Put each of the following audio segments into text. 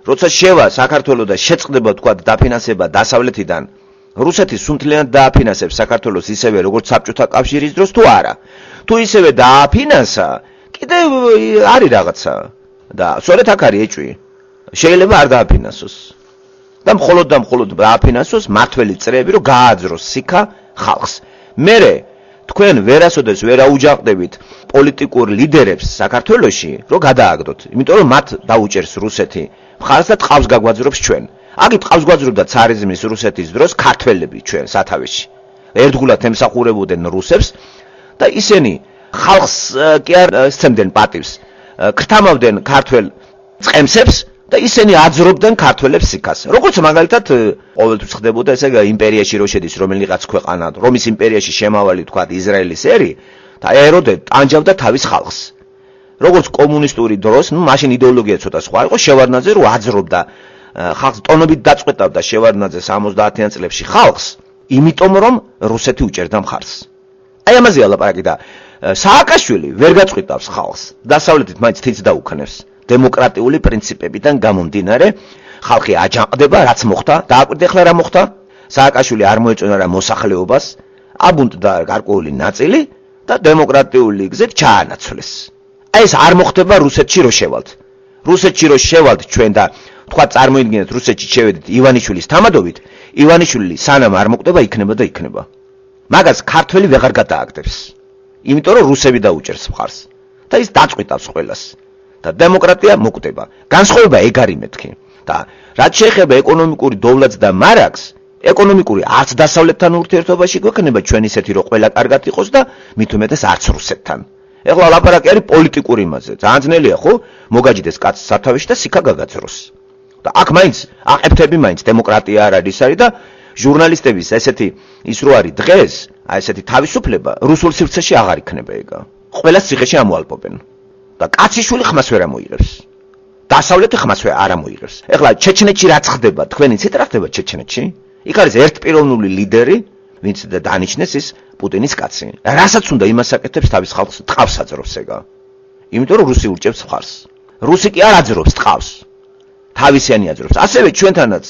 როცა შევა საქართველოს და შეწყდება თქვა დაფინანსება დასავლეთიდან რუსეთი სუნთლიანად დააფინანსებს საქართველოს ისევე როგორც საბჭოთა კავშირის დროს თუ არა თუ ისევე დააფინანსა კიდევ არის რაღაცა და სწორედ აქ არის ეჭვი შეიძლება არ დააფინანსოს და მხოლოდ დააფინანსოს მართველი წრეები რომ გააძროს სიქა ხალხს მერე თქვენ ვერასოდეს ვერ აუჯანყდებით პოლიტიკურ ლიდერებს საქართველოში რომ გადააგდოთ იმიტომ რომ მათ დაუჭერს რუსეთი მხარს და ტყავს გაგვაძრობს ჩვენ აგი ტყავს გვაძრობდა ცარიზმის რუსეთის დროს ქართველები ჩვენ სათავეში ერთგულად ემსახურებოდნენ რუსებს და ისინი ხალხს კი არ სცემდნენ პატივს ქრთამავდნენ ქართველ წყემსებს და ისინი აძრობდნენ ქართველებს სიქას როგორც მაგალითად ყოველთვის ხდებოდა ესე იმპერიაში რო შედის რომელიღაც ქვეყანა რომის იმპერიაში შემავალი თქვა ისრაელის ერი და ეროდე ტანჯავდა თავის ხალხს როგორც კომუნისტური დროს ნუ მაშინ იდეოლოგია ცოტა სხვა იყო შევარდნაძე რო აძრობდა ხალხს ტონობით დაწყვეტავდა შევარდნაძე 70-იან წლებში ხალხს იმიტომ რომ რუსეთი უჭერდა მხარს აი ამაზე ალაპარაკი და სააკაშვილი ვერ გაწყვეტავს ხალხს დასავლეთით მაინც თიც დაუქნევს დემოკრატიული პრინციპებიდან გამომდინარე ხალხი აჯანყდება რაც მოხდა დააკვირდა ახლა რა მოხდა სააკაშვილი არ მოეწონა რა მოსახლეობას აბუნტდა გარკვეული ნაწილი და დემოკრატიული გზით ჩაანაცვლეს აი ეს არ მოხდება რუსეთში რო შევალთ რუსეთში რო შევალთ ჩვენ და თქვა წარმოიდგინეთ რუსეთში შევედით ივანიშვილის თამადობით ივანიშვილი სანამ არ მოკვდება იქნება მაგას ქართველი ვეღარ გადააგდებს იმიტომ რომ რუსები დაუჭერს მხარს და ის დაწყვეტავს ყველას და დემოკრატია მოკვდება განსხვავება ეგ არის მეთქი და რაც შეეხება ეკონომიკური დოვლათს და მარაგს ეკონომიკური არც დასავლეთთან ურთიერთობაში გვექნება ჩვენ ისეთი რომ ყველა კარგად იყოს და მით უმეტეს არც რუსეთთან ეხლა ლაპარაკი არის პოლიტიკური იმაზე ძალიან ძნელია ხო მოგაჯდეს კაცს სათავეში და სიქა გაგაძროს და აქ მაინც აყებთები მაინც დემოკრატია არ არის და ჟურნალისტების ესეთი ის რო არის დღეს აი ესეთი თავისუფლება რუსულ სივრცეში აღარ იქნება ეგა ყველა ციხეში ამოალპობენ და კაციშვილი ხმას ვერ ამოიღებს დასავლეთი ხმას არ ამოიღებს ეხლა ჩეჩნეთში რაც ხდება თქვენი ცით რა ხდება ჩეჩნეთში იქ არის ერთპიროვნული ლიდერი ვინც დანიშნეს ის პუტინის კაცი რასაც უნდა იმას აკეთებს თავის ხალხს ტყავს აძრობს ეგა იმიტომ რომ რუსი ურჭევს მხარს რუსი კი არ აძრობს ტყავს თავისიანი აძრობს ასევე ჩვენთანაც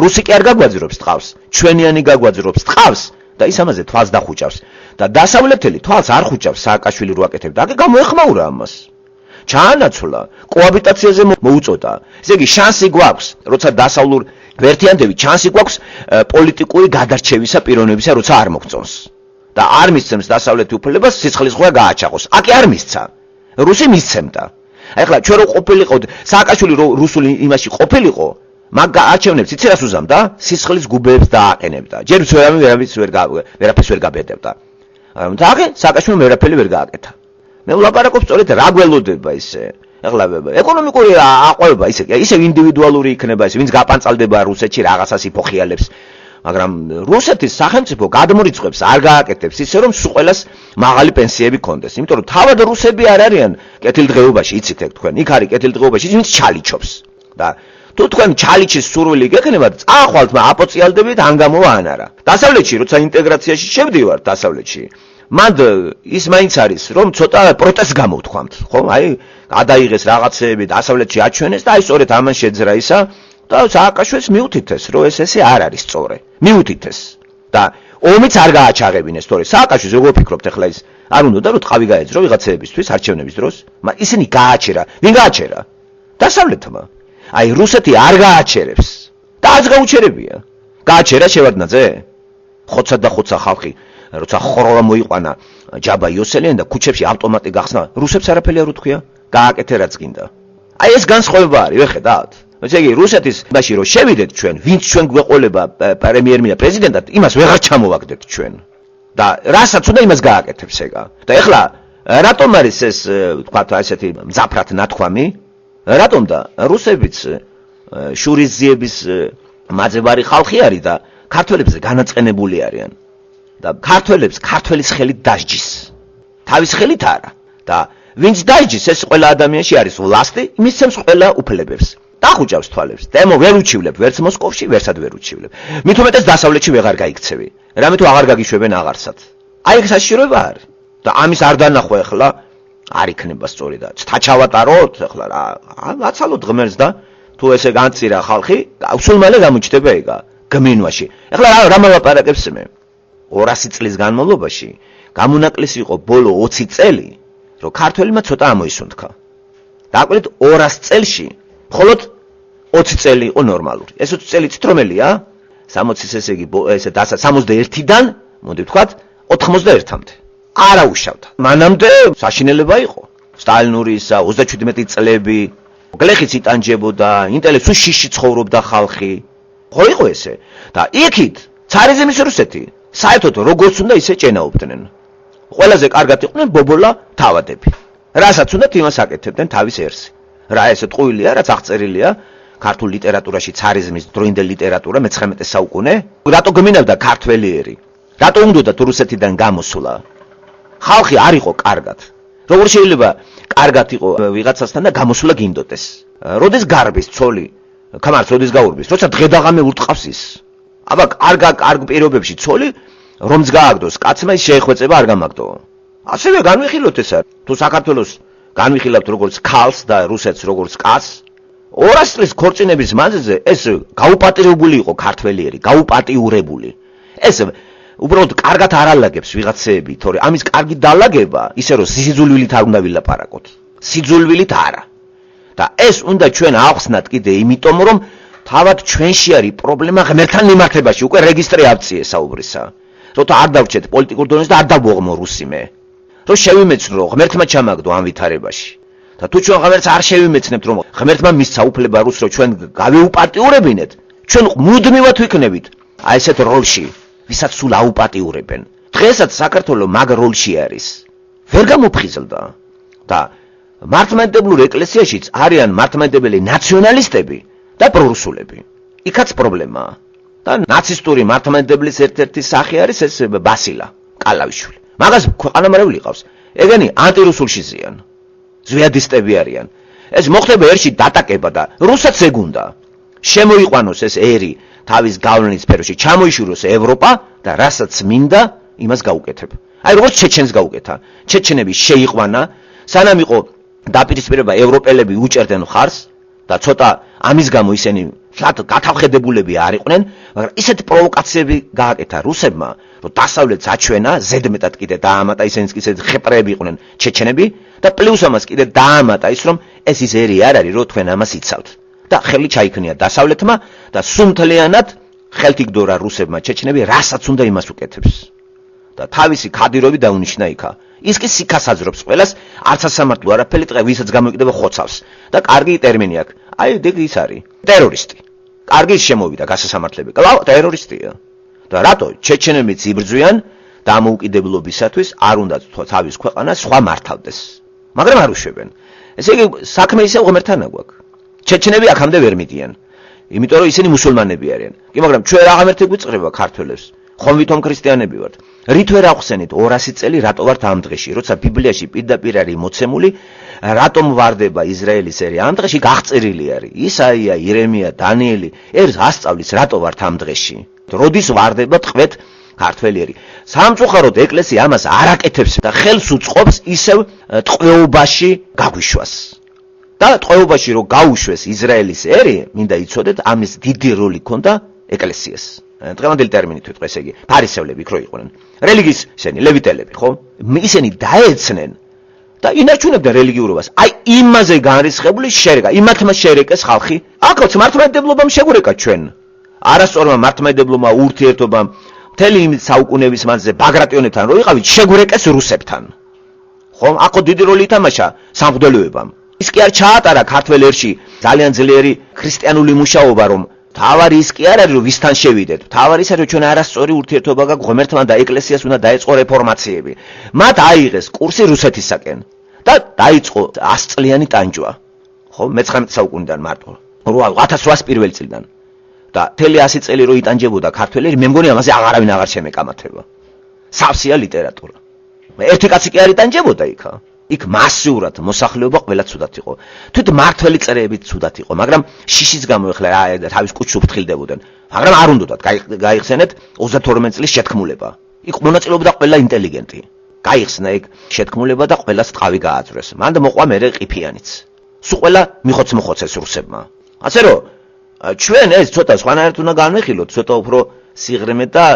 რუსი კი არ გაგვაძრობს ტყავს ჩვენიანი გაგვაძრობს ტყავს და ის ამაზე თვალს დახუჭავს და დასავლეთელი თვალს არ ხუჭავს სააკაშვილი რო აკეთებდა აქ გამოეხმაურა ამას ჩაანაცვლა კოაბიტაციაზე მოუწოდა ესე იგი შანსი გვაქვს როცა დასავლურ ვერთიანდები შანსი გვაქვს პოლიტიკური გადარჩევისა პიროვნებისა როცა არ მოგწონს და არ მისცემს დასავლეთი უფლებას სიცხლის ღვია გააჩაღოს აქ არ მისცა რუსი მისცემდა ეხლა ჩვენ რო ყოფილიყო სააკაშვილი რო რუსული იმაში ყოფილიყო მაგ გააჩევნებს იცი რას უზამდა სისხლის გუბეებს დააყენებდა ჯერ ვერაფერს ვერ გაბედებდა და აქ სააკაშვილმა ვერაფერი ვერ გააკეთა მე ვლაპარაკობ სწორედ რა გველოდება ისე ეხლა ეკონომიკური აყვება ისე ინდივიდუალური იქნება ეს ვინც გაპანწალდება რუსეთში რაღაცას იფოხიალებს მაგრამ რუსეთის სახელმწიფო გადმორიცხვებს არ გააკეთებს ისე რომ ყველას მაღალი პენსიები კონდეს იმიტომ რომ თავად რუსები არ არიან კეთილდღეობაში იცით ეგ თქვენ იქ არის კეთილდღეობაში ვინც ჩალიჩობს და თუ თქვენ ჩალიჩის სურვილი გექნებათ წაახვალთ აპოციალდებით ან გამოვა ან არა დასავლეთში როცა ინტეგრაციაში შევდივართ დასავლეთში მანდ ის მაინც არის რომ ცოტა პროტესტს გამოვთქვამთ ხო აი გადაიღეს რაღაცეები დასავლეთში აჩვენეს და აი სწორედ ამან შეძრა ისა და სააკაშვილს მიუთითეს რომ ესე არ არის სწორე მიუთითეს და ომიც არ გააჩაღებინეს თორე სააკაშვილს როგორ ფიქრობთ ახლა ის არ უნდა რომ ტყავი გაეძრო ვიღაცეებისთვის არჩევნების დროს მაგრამ ისინი გააჩერა ვინ გააჩერა დასავლეთმა აი რუსეთი არ გააჩერებს და არც გაუჩერებია გააჩერა შევარდნაძე ხოცა და ხოცა ხალხი როცა ხოროლა მოიყვანა ჯაბა იოსელიან და ქუჩებში ავტომატი გახსნა რუსებს არაფერი არ უთქვია გააკეთე რაც გინდა აი ეს განსხვავება არის ვეხედავთ ესე იგი რუსეთის ბაში რომ შევიდეთ ჩვენ ვინც ჩვენ გვეყოლება პრემიერ-მინისტრად პრეზიდენტად იმას ვეღარ ჩამოვაგდეთ ჩვენ და რასაც უნდა იმას გააკეთებს ეგა და ეხლა რატომ არის ეს თქვა ესეთი მძაფრად ნათქვამი რატომ და რუსებიც შურიზიების მაძებარი ხალხი არის და ქართველებზე განაწყენებული არიან და ქართველებს ქართველის ხელით დასჯის თავის ხელით არა და ვინც დასჯის ეს ყველა ადამიანში არის ვლასტი მისცემს ყველა უფლებებს დახუჭავს თვალებს დემო ვერ უჩივლებ ვერც მოსკოვში ვერცად ვერ უჩივლებ მით უმეტეს დასავლეთში ვეღარ გაიქცევი რამე თუ აღარ გაგიშვებენ აღარსად აი ეს საშიშროება არის და ამის არ დანახვა ახლა არ იქნება სწორედაც თა ჩავატაროთ ახლა რა აცალოთ ღმერთს და თუ ესე განწირა ხალხი, სულ მალე გამოჩნდება ეგა გმინვაში. ეხლა რა მოვაპარაკებს მე? 200 წლის განმავლობაში გამონაკლისი იყო ბოლო 20 წელი, რომ ქართველებმა ცოტა ამოისუნთქა. დააკვირდით 200 წელში მხოლოდ 20 წელი იყო ნორმალური. ეს 20 წელი რომელია? 60-ის ესე იგი ესე 61-დან, მოდი ვთქვათ, 91-მდე. არა უშავდა. მანამდე საშინელება იყო. სტალინური ისა 37 წლები, გლეხიც იტანჯებოდა, ინტელექტს შიში ცხოვრობდა ხალხი. ხო იყო ესე. და იქით ცარიზმის რუსეთი საერთოდ როგორც უნდა ისე ჭენაობდნენ. ყველაზე კარგად იყვნენ ბობოლა თავადები. რასაც უნდათ იმას აკეთებდნენ თავისერსი. რა ესე ტყუილია, რაც აღწერილია ქართულ ლიტერატურაში ცარიზმის დროინდელ ლიტერატურა მე-19 საუკუნე. რატო გმინავდა ქართველიერი? რატო უნდათ რუსეთიდან გამოსვლა? ხალხი არ იყო კარგად. როგორ შეიძლება კარგად იყო ვიღაცასთან და გამოსვლა გინდოდეს? როდეს გარბის ცოლი? ქამარს როდეს გაურბის? როცა დღე-დაღამე ურტყავს ის. აბა კარგ პირობებში ცოლი რომც გააგდოს კაცმა ის შეეხვეწება არ გამაგდო. ასევე განვიხილოთ ეს არ. თუ საქართველოს განვიხილავთ როგორც ქალს და რუსეთს როგორც კაცს, 200 წლის ქორწინების მანძილზე ეს გაუპატიურებული იყო ქართველიერი, გაუპატიურებული. ეს უბრალოდ კარგად არ ალაგებს ვიღაცეები, თორე ამის კარგი დალაგება ისე რომ სიძულვილით არ უნდა ვილაპარაკოთ. სიძულვილით არა. და ეს უნდა ჩვენ ავხსნათ კიდე იმიტომ რომ თავად ჩვენში არის პრობლემა ღმერთთან მიმართებაში, უკვე რეგისტრი აბციე საუბრისა. როცა არ დავჭეთ პოლიტიკურ დონეზე და არ დავუღმო რუსიმე. რომ შევიმეცნო ღმერთმა ჩამაგდო ამ ვითარებაში. და თუ ჩვენ ღმერთს არ შევიმეცნებთ რომ ღმერთმა მისცა უფლება რუსს რომ ჩვენ გავეუპატიურებინეთ, ჩვენ მუდმივად ვიქნებით აი ესეთ როლში, ვისაც სულ აუპატიურებენ. დღესაც საქართველოს მაგ როლში არის. ვერ გამოფხიზლდა და მართლმადიდებლურ ეკლესიაშიც არიან მართლმადიდებელი ნაციონალისტები და პრორუსულები. იქაც პრობლემაა. და ნაცისტური მართლმადიდებლის ერთ-ერთი სახე არის ეს ბასილა კალავიშვილი. მაგას ქვეყანამ არ ვიყავს. ეგენი ანტირუსულში ზიან. ზვიადისტები არიან. ეს მოხდება ერში დატაკება და რუსეთს ეგ უნდა. შემოიყვანოს ეს ერი თავის გავლენის სფეროში, ჩამოიშუროს ევროპა და რასაც მინდა, იმას გაუკეთებ. აი როგორც ჩეჩენს გაუკეთა. ჩეჩენები შეიყვანა, სანამ იყო დაპირისპირება ევროპელები უჭერდნენ ხარს და ცოტა ამის გამო ისინი გათავხედებულები არ იყვნენ, მაგრამ ისეთი პროვოკაციები გააკეთა რუსებმა, რომ დასავლეთს აჩვენა, ზედმეტად კიდე დაამატა ისინიც კიდე ხეპრეები იყვნენ ჩეჩენები და პლუს ამას კიდე დაამატა ის, რომ ეს ის ერი არ არის, რომ თქვენ ამას იცავთ. და ხელი ჩაიქნია დასავლეთმა და სუმთლიანად ხელთიგდორა რუსებმა ჩეჩენები, რასაც უნდა იმას უკეთებს. და თავისი ქადიროვი დაუნიშნა იქა. ის კი სიქას აძრობს ყველას, არც ასამართლო არაფერი ტყე, ვისაც გამოიკდება ხოცავს. და კარგი ტერმინი აქვს. აი ეგ ის არის. ტერორისტი. კარგი შემოვიდა გასასამართლები. კლავ ტერორისტია. და რატო ჩეჩენებიც იბრძვიან დამოუკიდებლობისათვის, არ უნდა თავის ქვეყანას სხვა მართავდეს. მაგრამ არ უშვებენ. ესე იგი საქმე ისევ ღმერთთან აგვაქვს. ჩეჩენები აქამდე ვერ მიდიან. იმიტომ რომ ისინი მუსულმანები არიან. კი, მაგრამ ჩვენ რა ღმერთი გვიწყრება ქართველებს? ხომ ვითომ ქრისტიანები ვართ? რით ვერ ახსენით 200 წელი რატო ვართ ამ დღეში, როცა ბიბლიაში პირდაპირ არის მოცემული, რატომ ვარდება ისრაელის ერი ამ დღეში გაღწერილი არის. ისაია, ირემია, დანიელი ერს ასწავლის რატო ვართ ამ დღეში. როდის ვარდება ტყვეთ ქართველიერი. სამწუხაროდ ეკლესია ამას არ აკეთებს და ხელს უწყობს ისევ ტყვეობაში გაგვიშვას. და ტყვეობაში რომ გაუშვეს ისრაელის ერი, მინდა იცოდეთ, ამის დიდი როლი ჰქონდა ეკლესიას. დღევანდელი ტერმინით ვიტყვი, ესე იგი, ფარისევლები იქ რო იყვნენ. რელიგიის ისინი ლევიტელები, ხო? ისინი დაეცნენ და ინარჩუნებდნენ რელიგიურობას. აი იმაზე განრისხებული შერეკა, იმათმა შერეკეს ხალხი, აკაც მართლმადიდებლობამ შეგურეკა ჩვენ. არასწორმა მართლმადიდებლობამ ურთიერთობამ მთელი იმ საუკუნეების მანძილზე ბაგრატიონებთან რო იყავით, შეგურეკეს რუსებთან. ხო, აქო დიდი როლი ითამაშა სამღვდელოებამ. ის კი არ ჩაატარა ქართველ ერში ძალიან ძლიერი ქრისტიანული მუშაობა, რომ თავარი ის კი არ არის, რომ ვისთან შევიდეთ. თავარი ის არის, რომ ჩვენ არასწორი ურთიერთობა გაქვს ღმერთთან და ეკლესიას უნდა დაეწყო რეფორმაციები. მათ აიღეს კურსი რუსეთისაკენ და დაიწყო 100 წლიანი ტანჯვა. ხო, მე-19 საუკუნიდან მარტო. 1801 წლიდან. და მთელი 100 წელი რო იტანჯებოდა ქართველები, მე მგონი ამაზე აღარავინ აღარ შემეკამათება. სავსეა ლიტერატურა. ერთი კაცი კი არ იტანჯებოდა იქა. იქ მასიურად მოსახლეობა ყველა ცუდად იყო. თვით მართველი წერეებით ცუდად იყო, მაგრამ შიშის გამო ეხლა თავის კუჩში უფრთხილდებოდნენ. მაგრამ არ უნდათ გაიხსენეთ 32 წლის შეთქმულება. იქ მონაწილეობდა ყველა ინტელიგენტი. გაიხსნა ეგ შეთქმულება და ყველას ტყავი გააძვრეს. მანდ მოყვა მერე ყიფიანიც. სულ ყველა მიხოც-მოხოცეს რუსებმა. ასე რომ ჩვენ ეს ცოტა სხვანაირად უნდა განვიხილოთ, ცოტა უფრო სიღრმედ და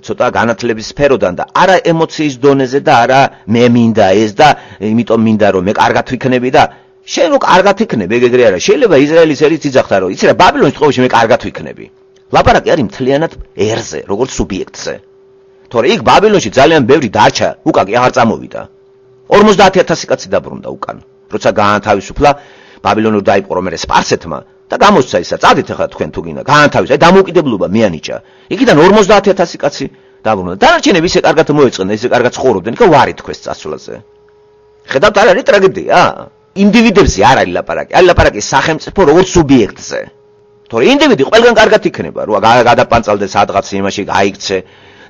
ცოტა განათლების სფეროდან და არა ემოციის დონეზე და არა მე მინდა ეს და იმიტომ მინდა რომ მე კარგად ვიქნები და შენ რო კარგად იქნები, ეგრე არა. შეიძლება ისრაელის ერით იძახდა რომ იცი რა ბაბილონის წყობაში მე კარგად ვიქნები. ლაპარაკი არის მთლიანად ერზე, როგორც სუბიექტზე. თორე იქ ბაბილონში ძალიან ბევრი დარჩა, უკან კი აღარ წამოვიდა. 50000 კაცი დაბრუნდა უკან. როცა გაანთავისუფლა ბაბილონი დაიპყრო მე სპარსეთმა და გამოსცა ისა, წადით ახლა თქვენ თუ გინდა, გაანთავისუფლა, დამოუკიდებლობა მიანიჭა. იქიდან 50000 კაცი დაბრუნდა. დანარჩენები ისე კარგად მოეწყნენ, ისე კარგად ცხოვრობდნენ, იქ ვარი თქვეს წასვლაზე. ხედავთ, არ არის ტრაგედია? ინდივიდებზე არ არის ლაპარაკი, არის ლაპარაკი სახელმწიფო როგორც სუბიექტზე. თორე ინდივიდი ყველგან კარგად იქნება, რო გადაპანწალდეს სადღაც იმაში, გაიქცე,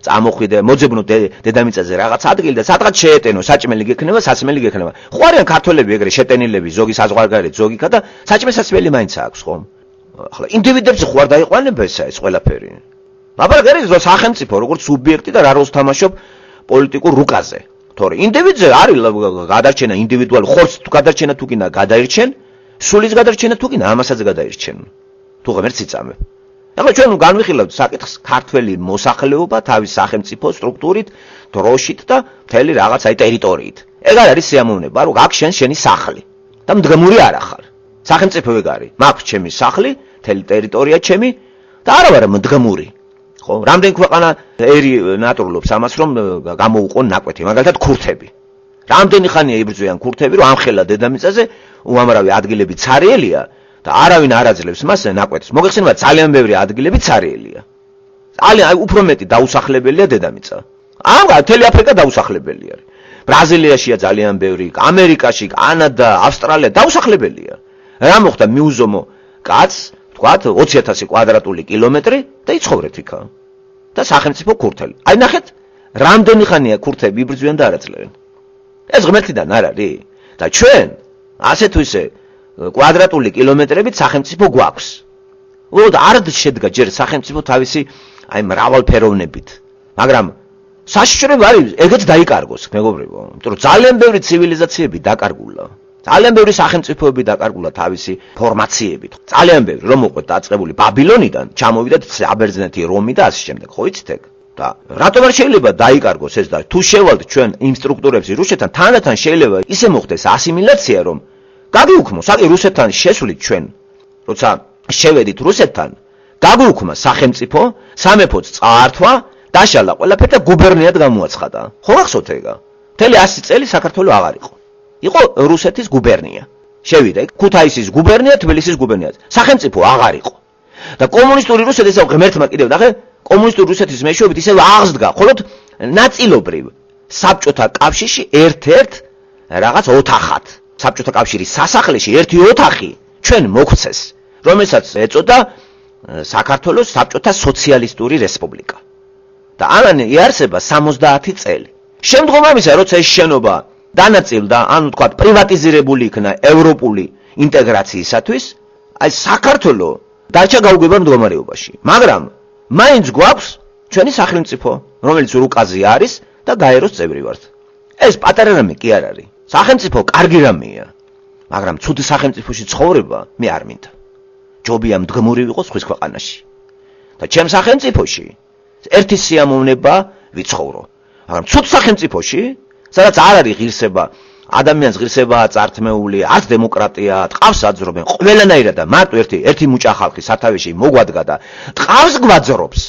წამოხვიდე, მოძებნო დედამიწაზე რაღაც ადგილი და სადღაც შეეტენო, საჭმელი გექნება, სასმელი გექნება. ხო არიან ქართველები ეგრე შეტენილები, ზოგი საზღვარგარეთ, ზოგი და საჭმე-სასმელი მაინც აქვს, ხო? ახლა ინდივიდებზე ხო არ დაიყვანება ეს ყველაფერი. ლაპარაკი არის რომ სახელმწიფო როგორც სუბიექტი და რა როლს თამაშობ პოლიტიკურ რუკაზე. თორე ინდივიდზე არის გადარჩენა ინდივიდუალი, ხორცს თუ გადარჩენა თუ გინდა გადაირჩენ, სულის გადარჩენა თუ გინდა ამასაც გადაირჩენ. თუ ღმერთს იწამებ. ახლა ჩვენ განვიხილავთ საკითხს ქართველი მოსახლეობა თავის სახელმწიფო სტრუქტურით, დროშით და მთელი რაღაც აი ტერიტორიით. ეგ არის სიამოვნება, რომ აქ შენი სახლი და მდგომური არ ახარ. სახელმწიფო ეგ არის. მაქვს ჩემი სახლი, მთელი ტერიტორია ჩემი და არა ვარ მდგომური. ხო, რამდენი ქვეყანა ერი ნატურლობს ამას, რომ გამოუყონ ნაკვეთი, მაგალითად ქურთები. რამდენი ხანია იბრძვიან ქურთები, რომ ამხელა დედამიწაზე უამრავი ადგილები ცარიელია და არავინ არ აძლევს მას ნაკვეთს. მოგეხსენება ძალიან ბევრი ადგილები ცარიელია. ძალიან უფრო მეტი დაუსახლებელია დედამიწა. მთელი აფრიკა დაუსახლებელი არის. ბრაზილიაში ძალიან ბევრი, ამერიკაში, კანადა, ავსტრალია დაუსახლებელია. რა მოხდა მიუზომო კაცს ვთქვათ 20000 კვადრატული კილომეტრი და იცხოვრეთ იქა. და სახელმწიფო ქურთელი. აი ნახეთ, რამდენი ხანია ქურთები იბრძვიან და არ აძლევენ. ეს ღმერთიდან არ არის? და ჩვენ ასე თუ ისე კვადრატული კილომეტრებით სახელმწიფო გვაქვს. უბრალოდ არ შედგა ჯერ სახელმწიფო თავისი აი მრავალფეროვნებით. მაგრამ საშიშროება არის ეგეც დაიკარგოს, მეგობრებო. იმიტომ რომ ძალიან ბევრი ცივილიზაციები დაკარგულა. ძალიან ბევრი სახელმწიფოები დაკარგულა თავისი ფორმაციებით. ძალიან ბევრი რომ მოყვეთ დაწყებული ბაბილონიდან, ჩამოვიდათ აბერძნეთი, რომი და ასე შემდეგ. ხო იცით ეგ? და რატომ არ შეიძლება დაიკარგოს ეს და თუ შევალთ ჩვენ იმ სტრუქტურებში რუსეთთან, თანდათან შეიძლება ისე მოხდეს ასიმილაცია, რომ გაგიუქმოს, აი რუსეთთან შესვლით ჩვენ, როცა შევედით რუსეთთან, გაგიუქმა სახელმწიფო, სამეფოც წაართვა, დაშალა ყველაფერი და გუბერნიად გამოაცხადა. ხო გახსოვთ ეგა? მთელი 100 წელი საქართველოს აღარ იყო. იყო რუსეთის გუბერნია. შევიდა ქუთაისის გუბერნია, თბილისის გუბერნია. სახელმწიფო აღარ იყო. და კომუნისტური რუსეთი ისე ღმერთმა კიდევ ნახე, კომუნისტური რუსეთის მეშვეობით ისე აღსდგა, ხოლოდ ნაწილობრივ საბჭოთა კავშირში ერთ-ერთ რაღაც ოთახად. საბჭოთა კავშირის სასახლეში ერთი ოთახი ჩვენ მოგვცეს, რომელსაც ეწოდა საქართველოს საბჭოთა სოციალისტური რესპუბლიკა. და ამან იარსება 70 წელი. შემდგომ ამისა, როცა ეს შენობა დანაწილდა, ანუ თქვათ პრივატიზირებული იქნა ევროპული ინტეგრაციისათვის, აი საქართველოს დარჩა გაუგებრ მდგომარეობაში. მაგრამ მაინც გვაქვს ჩვენი სახელმწიფო, რომელიც რუკაზე არის და გაეროს წევრი ვართ. ეს პატარა რამე კი არ არის. სახელმწიფო კარგი რამეა, მაგრამ ცუდი სახელმწიფოში ცხოვრება მე არ მინდა. ჯობია მდგომური ვიყოს ხვის ქვეყანაში. და ჩემ სახელმწიფოში ერთი სიამოვნება ვიცხოვრო. მაგრამ ცუდ სახელმწიფოში, სადაც არ არის ღირსება, ადამიანს ღირსებაა წართმეული, არც დემოკრატია, ტყავს აძრობენ, ყველანაირად და მარტო ერთი მუჭა ხალხი სათავეში მოგვადგა და ტყავს გვაძრობს.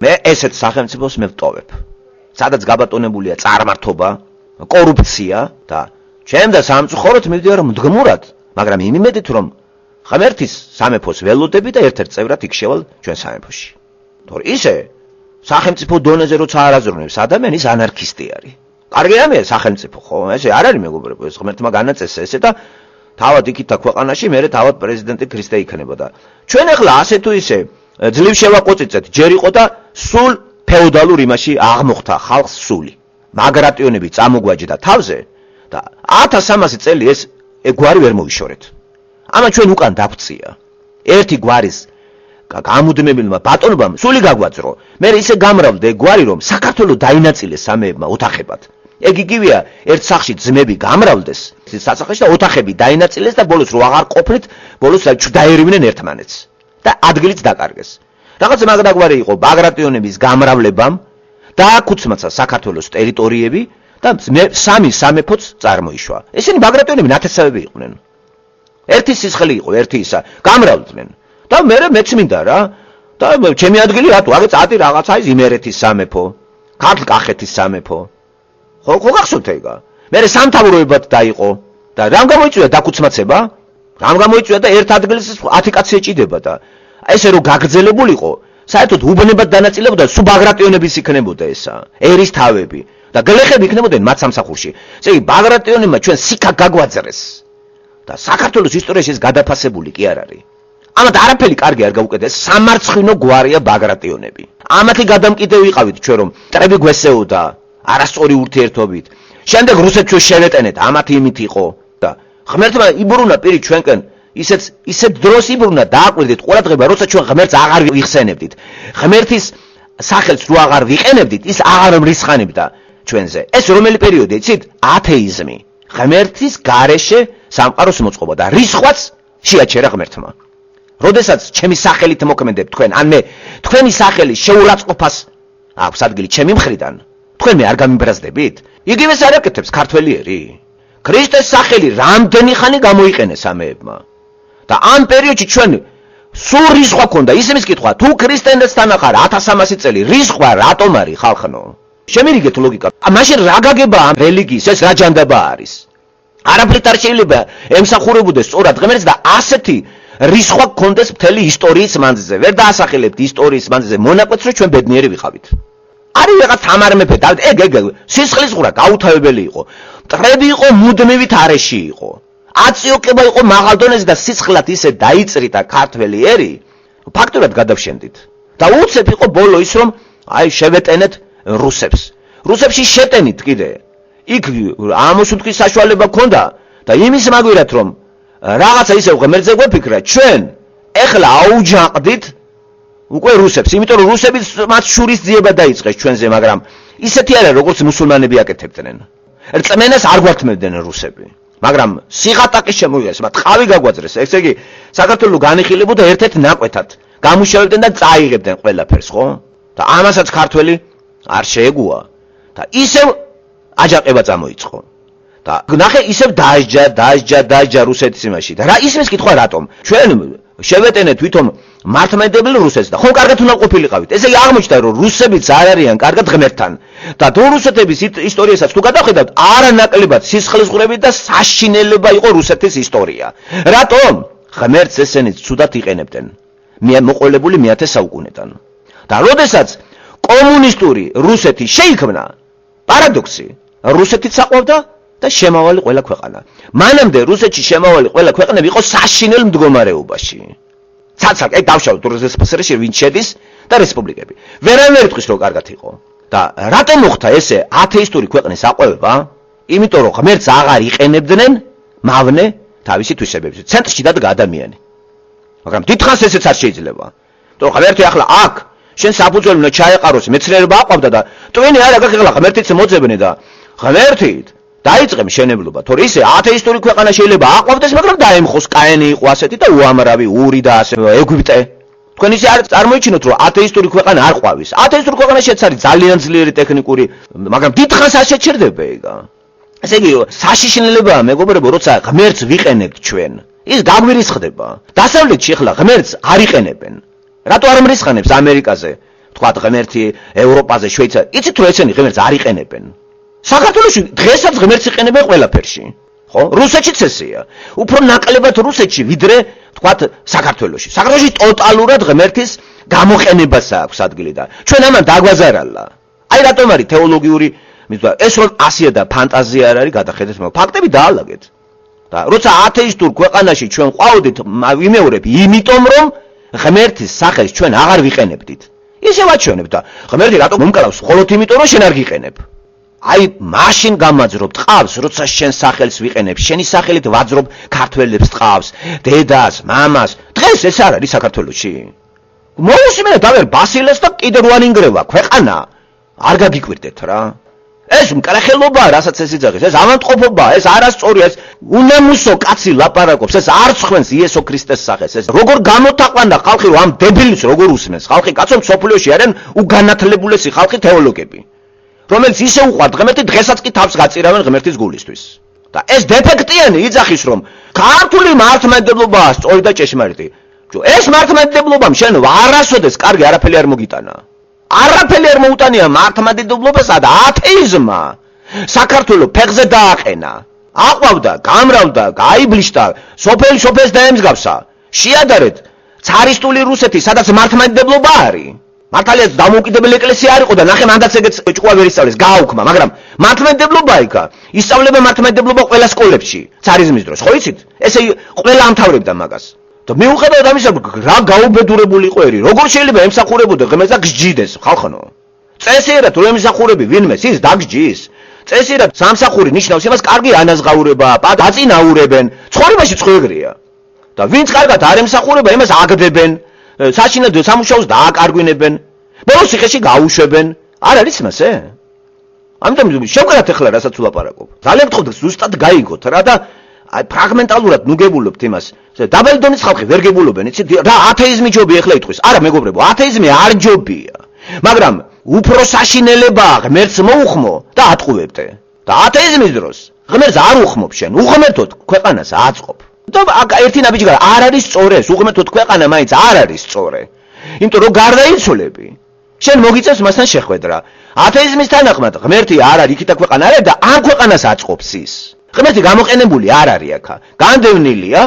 მე ესეთ სახელმწიფოს მე ვტოვებ. სადაც გაბატონებულია წარმართობა, კორუფცია და ჩემ და სამწუხაროდ მივდივარ მდგმურად, მაგრამ იმედით რომ ღმერთის სამეფოს ველოდები და ერთ-ერთ წევრად იქ შევალ ჩვენ სამეფოში. თორე ისე სახელმწიფო დონეზე როცა არ აზროვნებს ადამიანის ანარქისტი არის. კარგი რამეა სახელმწიფო, ხო? ესე არ არის მეგობრებო, ეს ღმერთმა განაწესა ესე და თავად იქითა ქვეყანაში, მერე თავად პრეზიდენტი ქრისტე იქნება და ჩვენ ახლა ასე თუ ისე ძლივ შევაყოწიწეთ, ჯერ იყო და სულ ფეოდალურ იმაში აღმოხთა ხალხს სული. მაგრატიონები წამოგვაჯდა თავზე და 1300 წელი ეს გვარი ვერ მოიშორეთ. ამა ჩვენ უკან დაგწია. ერთი გვარის გამუდმებელმა ბატონობამ სული გაგვაძრო. მე ისე გამრავდა ეგ გვარი რომ საქართველოს დაინაწილეს სამეებმა ოთახებად. ეგ იგივეა, ერთ სახლში ძმები გამრავლდეს, სასახლეში და ოთახები დაინაწილეს და ბოლოს რო აღარ ყოფნით, ბოლოს დაერივნენ ერთმანეთს და ადგილიც დაკარგეს. რაღაცა მაგდაგვარი იყო ბაგრატიონების გამრავლებამ დააკუცმაცა საქართველოს ტერიტორიები და სამი სამეფოც წარმოიშვა. ესენი ბაგრატიონები ნათესავები იყვნენ. ერთი სისხლი იყო, ერთი ისა, გამრავლდნენ. და მეც მინდა რა. და ჩემი ადგილი რატო? აგე წადი რაღაცა ის იმერეთის სამეფო, ქართლ-კახეთის სამეფო. ხო გახსოვთ ეგა? მე სამთავროებად დაიყო და რამ გამოიწვია დაკუცმაცება? რამ გამოიწვია და ერთ ადგილს 10 კაცი ეჭიდება და ესე რომ გაგრძელებულიყო, საერთოდ უბნებად დანაწილებოდა, სულ ბაგრატიონების იქნებოდა ესა, ერისთავები და გლეხები იქნებოდნენ მათ სამსახურში. ესე იგი ბაგრატიონებმა ჩვენ სიკა გაგვაძრეს და საქართველოს ისტორიაში ეს გადაფასებული კი არ არის. ამათ არაფერი კარგი არ გაუკეთეს, სამარცხინო გვარია ბაგრატიონები. ამათი გადამკიდევ ვიყავით ჩვენ რომ მტრები გვესეოდა არასწორი ურთიერთობით. შემდეგ რუსეთს ჩვენ შევეტენეთ, ამათი იმით იყო და ღმერთმა იბრუნა პირი ჩვენკენ, ისეთ დროს იბრუნა დააკვირდით ყურადღება, როცა ჩვენ ღმერთს აღარ ვიხსენებდით. ღმერთის სახელს რო აღარ ვიყენებდით, ის აღარ მრისხანებდა ჩვენზე. ეს რომელი პერიოდი, იცით? ათეიზმი. ღმერთის გარეშე სამყაროს მოწყობა და რისხვაც შეაჩერა ღმერთმა. როდესაც ჩემი სახელით მოქმედებ თქვენ, ან მე თქვენი სახელის შეურაცხყოფას აქვს ადგილი ჩემი მხრიდან, თქვენ მე არ გამიბრაზდებით? იგივეს არ აკეთებს ქართველიერი. ქრისტეს სახელი რამდენი ხანი გამოიყენეს ამეებმა. და ამ პერიოდში ჩვენ სულ რისხვა ქონდა, ისმის კითხვა, თუ ქრისტესთან ახარ 1300 წელი რისხვა რატომ არის ხალხნო? შემირიგეთ ლოგიკა. მაშინ რა გაგება ამ რელიგიის, ეს რა ჯანდაბა არის? არაფრით არ შეიძლება ემსახურებოდეს სწორად ღმერთს და ასეთი რისხვა გქონდეს მთელი ისტორიის მანძილზე. ვერ დაასახელებთ ისტორიის მანძილზე მონაკვეთს, რომ ჩვენ ბედნიერი ვიყავით. არის რაღაც თამარ მეფე, დავით, ეგ სისხლის ღურა გაუთავებელი იყო. მტრები იყო, მუდმივით არეში იყო. აწიოკება იყო მაღალ დონეზე და სისხლად ისე დაიწრიდა ქართველი ერი, ფაქტურად გადავშენდით. და უცებ იყო ბოლო ის რომ აი შევეტენეთ რუსებს. რუსებში შეტენით კიდე. იქ ამოსუნთქვის საშუალება ჰქონდა და იმის მაგვირად რომ რაღაცა ისე ღმერთზე გვეფიქრა, ჩვენ ეხლა აუჯანყდით უკვე რუსებს, იმიტომ რომ რუსებიც მათ შურისძიება დაიწყეს ჩვენზე, მაგრამ ისეთი არა როგორც მუსულმანები აკეთებდნენ. რწმენას არ გვართმევდნენ რუსები. მაგრამ სიღატაკი შემოიღეს, მათ ყავი გაგვაძრეს. ესე იგი, საქართველოს განიხილებოდა ერთ-ერთ ნაკვეთად. გამუშავებდნენ და წაიღებდნენ ყველაფერს, ხო? და ამასაც ქართველი არ შეეგუა. და ისევ აჯანყება წამოიწყო. და ნახე ისევ დაიჯდა რუსეთის იმაში. და რა ისმის კითხვა რატომ? ჩვენ შევეტენეთ თვითონ მართლმადიდებელ რუსეთს და ხომ კარგად უნდა ყოფილიყავით. ესე იგი აღმოჩნდა რომ რუსებიც არ არიან კარგად ღმერთთან. და რუსეთების ისტორიასაც თუ გადავხედავთ, არანაკლებად სისხლისღვრები და საშინელება იყო რუსეთის ისტორია. რატომ? ღმერთს ესენი ცუდად იყენებდნენ. მოყოლებული მე-10 საუკუნედან. და როდესაც კომუნისტური რუსეთი შეიქმნა, პარადოქსი, რუსეთიც საყვავდა და შემავალი ყველა ქვეყანა. მანამდე რუსეთში შემავალი ყველა ქვეყნები იყო საშინელ მდგომარეობაში. ცალ-ცალ, ეგ დავშავთ რსფსრ-ში ვინ შედის და რესპუბლიკები. ვერავინ თქვის რომ კარგად იყო. და რატომ მოხდა ესე ათეისტური ქვეყნის აყვავება? იმიტომ რომ ღმერთს აღარ იყენებდნენ მავნე თავისი თვისებების. ცენტრში დადგა ადამიანი. მაგრამ დიდხანს ესეც არ შეიძლება. იმიტომ რომ ღმერთი ახლა აქ შენ საფუძველი უნდა ჩაეყაროს, მეცნიერება აყვავდა და ტვინი არა გახლა ღმერთიც მოძებნე და ღმერთით დაიწყე მშენებლობა. თორე ისე ათეისტური ქვეყანა შეიძლება აყვავდეს, მაგრამ დაემხოს კაენი იყო ასეთი და უამრავი ური და ასე ეგვიპტე. თქვენ ისე არ წარმოიჩინოთ რომ ათეისტური ქვეყანა არ ყვავის. ათეისტური ქვეყანაშიც არის ძალიან ძლიერი ტექნიკური, მაგრამ დიდხანს არ შეჩერდება ეგა. ესე იგი საშიშნელებაა მეგობრებო, როცა ღმერთს ვიყენებთ ჩვენ. ის გაგვირისხდება. დასავლეთში ახლა ღმერთს არ იყენებენ. რატო არ მრისხანებს ამერიკაზე? თქვათ ღმერთი ევროპაზე, შვეიცარიაში. იცით რომ ესენი ღმერთს არ იყენებენ. საქართველოში დღესაც ღმერთს იყენებენ ყველაფერში. ხო? რუსეთშიც ესეა. უფრო ნაკლებად რუსეთში ვიდრე თქვათ საქართველოში. საქართველოში ტოტალურად ღმერთის გამოყენებას აქვს ადგილი და ჩვენ ამან დაგვაზარალა. აი რატომ არის თეოლოგიური მიზვა? ეს რომ ასია და ფანტაზია არ არის, გადახედეთ, მაგრამ ფაქტები დაალაგეთ. და როცა ათეისტურ ქვეყანაში ჩვენ ყვაოდით, ვიმეორებ, იმიტომ რომ ღმერთის სახელს ჩვენ აღარ ვიყენებდით. ისე ვაჩვენებ და ღმერთი რატომ მომკლავს? მხოლოდ იმიტომ რომ შენ არ გიყენებ. აი მაშინ გამაძრობ ტყავს, როცა შენ სახელს ვიყენებ, შენი სახელით ვაძრობ ქართველებს ტყავს, დედას, მამას. დღეს ეს არ არის საქართველოში. მოусმინე დავერ ბასილეს და კიდე რუანინგრევა ქვეყანა. არ გაგიკვირდეთ რა. ეს მკრახელობაა, რასაც ეს იძახის, ეს ავადმყოფობაა, ეს არასწორია, ეს უნამუსო კაცი ლაპარაკობს, ეს არ ხვენს იესო ქრისტეს სახეს, ეს როგორ გამოთაყვანდა ხალხი, რომ ამ დებილს როგორ უსმენს ხალხი, კაცო მსოფლიოში არიან უგანათლებულესი ხალხი თეოლოგები, რომელიც ისე უყვართ ღმერთი, დღესაც კი თავს გაწირავენ ღმერთის გულისთვის. და ეს დეფექტიანი იძახის, რომ ქართული მართლმადიდებლობაა სწორი და ჭეშმარიტი. ეს მართლმადიდებლობამ შენ არასოდეს კარგი არაფერი არ მოგიტანა. არაფერი არ მოუტანია მართლმადიდებლობასა და ათეიზმმა საქართველოს ფეხზე დააყენა. აყვავდა, გამრავდა, გაიბლიშთა, სოფელს დაემსგავსა. შეადარეთ ცარისტული რუსეთი, სადაც მართლმადიდებლობა არის. მართალია დამოუკიდებელი ეკლესია არ იყო და ნახე მანდაც ეგეც ჭკუა ვერ ისწავლეს, გააუქმა, მაგრამ მართლმადიდებლობა იქა. ისწავლება მართლმადიდებლობა ყველა სკოლებში, ცარიზმის დროს, ხო იცით? ესე ყველა ამთავრებდა მაგას. და მიუხედავად ამისა, რა გაუბედურებული იყო ერი, როგორ შეიძლება ემსახურებოდა ღმერთს და გსჯიდეს ხალხო? წესიერად რომ ემსახურები ვინმეს, ის დაგსჯის. წესიერად სამსახური ნიშნავს იმას, კარგი ანაზღაურება, დაწინაურებენ, ცხოვრებაში წხვეგრია. და ვინც კარგად არ ემსახურება, იმას აგდებენ, საშინელ სამუშაოს დააკარგვინებენ, ბოლოს ციხეში გაუშვებენ. არ არის მასე? ამიტომ შევკრათ ახლა რასაც ვლაპარაკობ. ძალიან გთხოვთ ზუსტად გაიგოთ რა და ფრაგმენტალურად ნუგებულობთ იმას. დაბალი დონის ხალხი ვერ გებულობენ, იცით? რა ათეიზმი ჯობია ახლა იტყვის? არა მეგობრებო, ათეიზმი არ ჯობია. მაგრამ უფრო საშინელებაა ღმერთს მოუხმო და ატყუებდე. და ათეიზმის დროს ღმერთს არ უხმობ შენ, უღმერთოდ ქვეყანას აწყობ. და ერთი ნაბიჯი არ არის სწორე, უღმერთოდ ქვეყანა მაინც არ არის სწორე. იმიტომ რომ გარდაიცვლები. შენ მოგიწევს მასთან შეხვედრა. ათეიზმის თანახმად ღმერთი არ არის იქითა ქვეყანა არის და ამ ქვეყანას აწყობს ის. ღმერთი გამოყენებული არ არის აქა. განდევნილია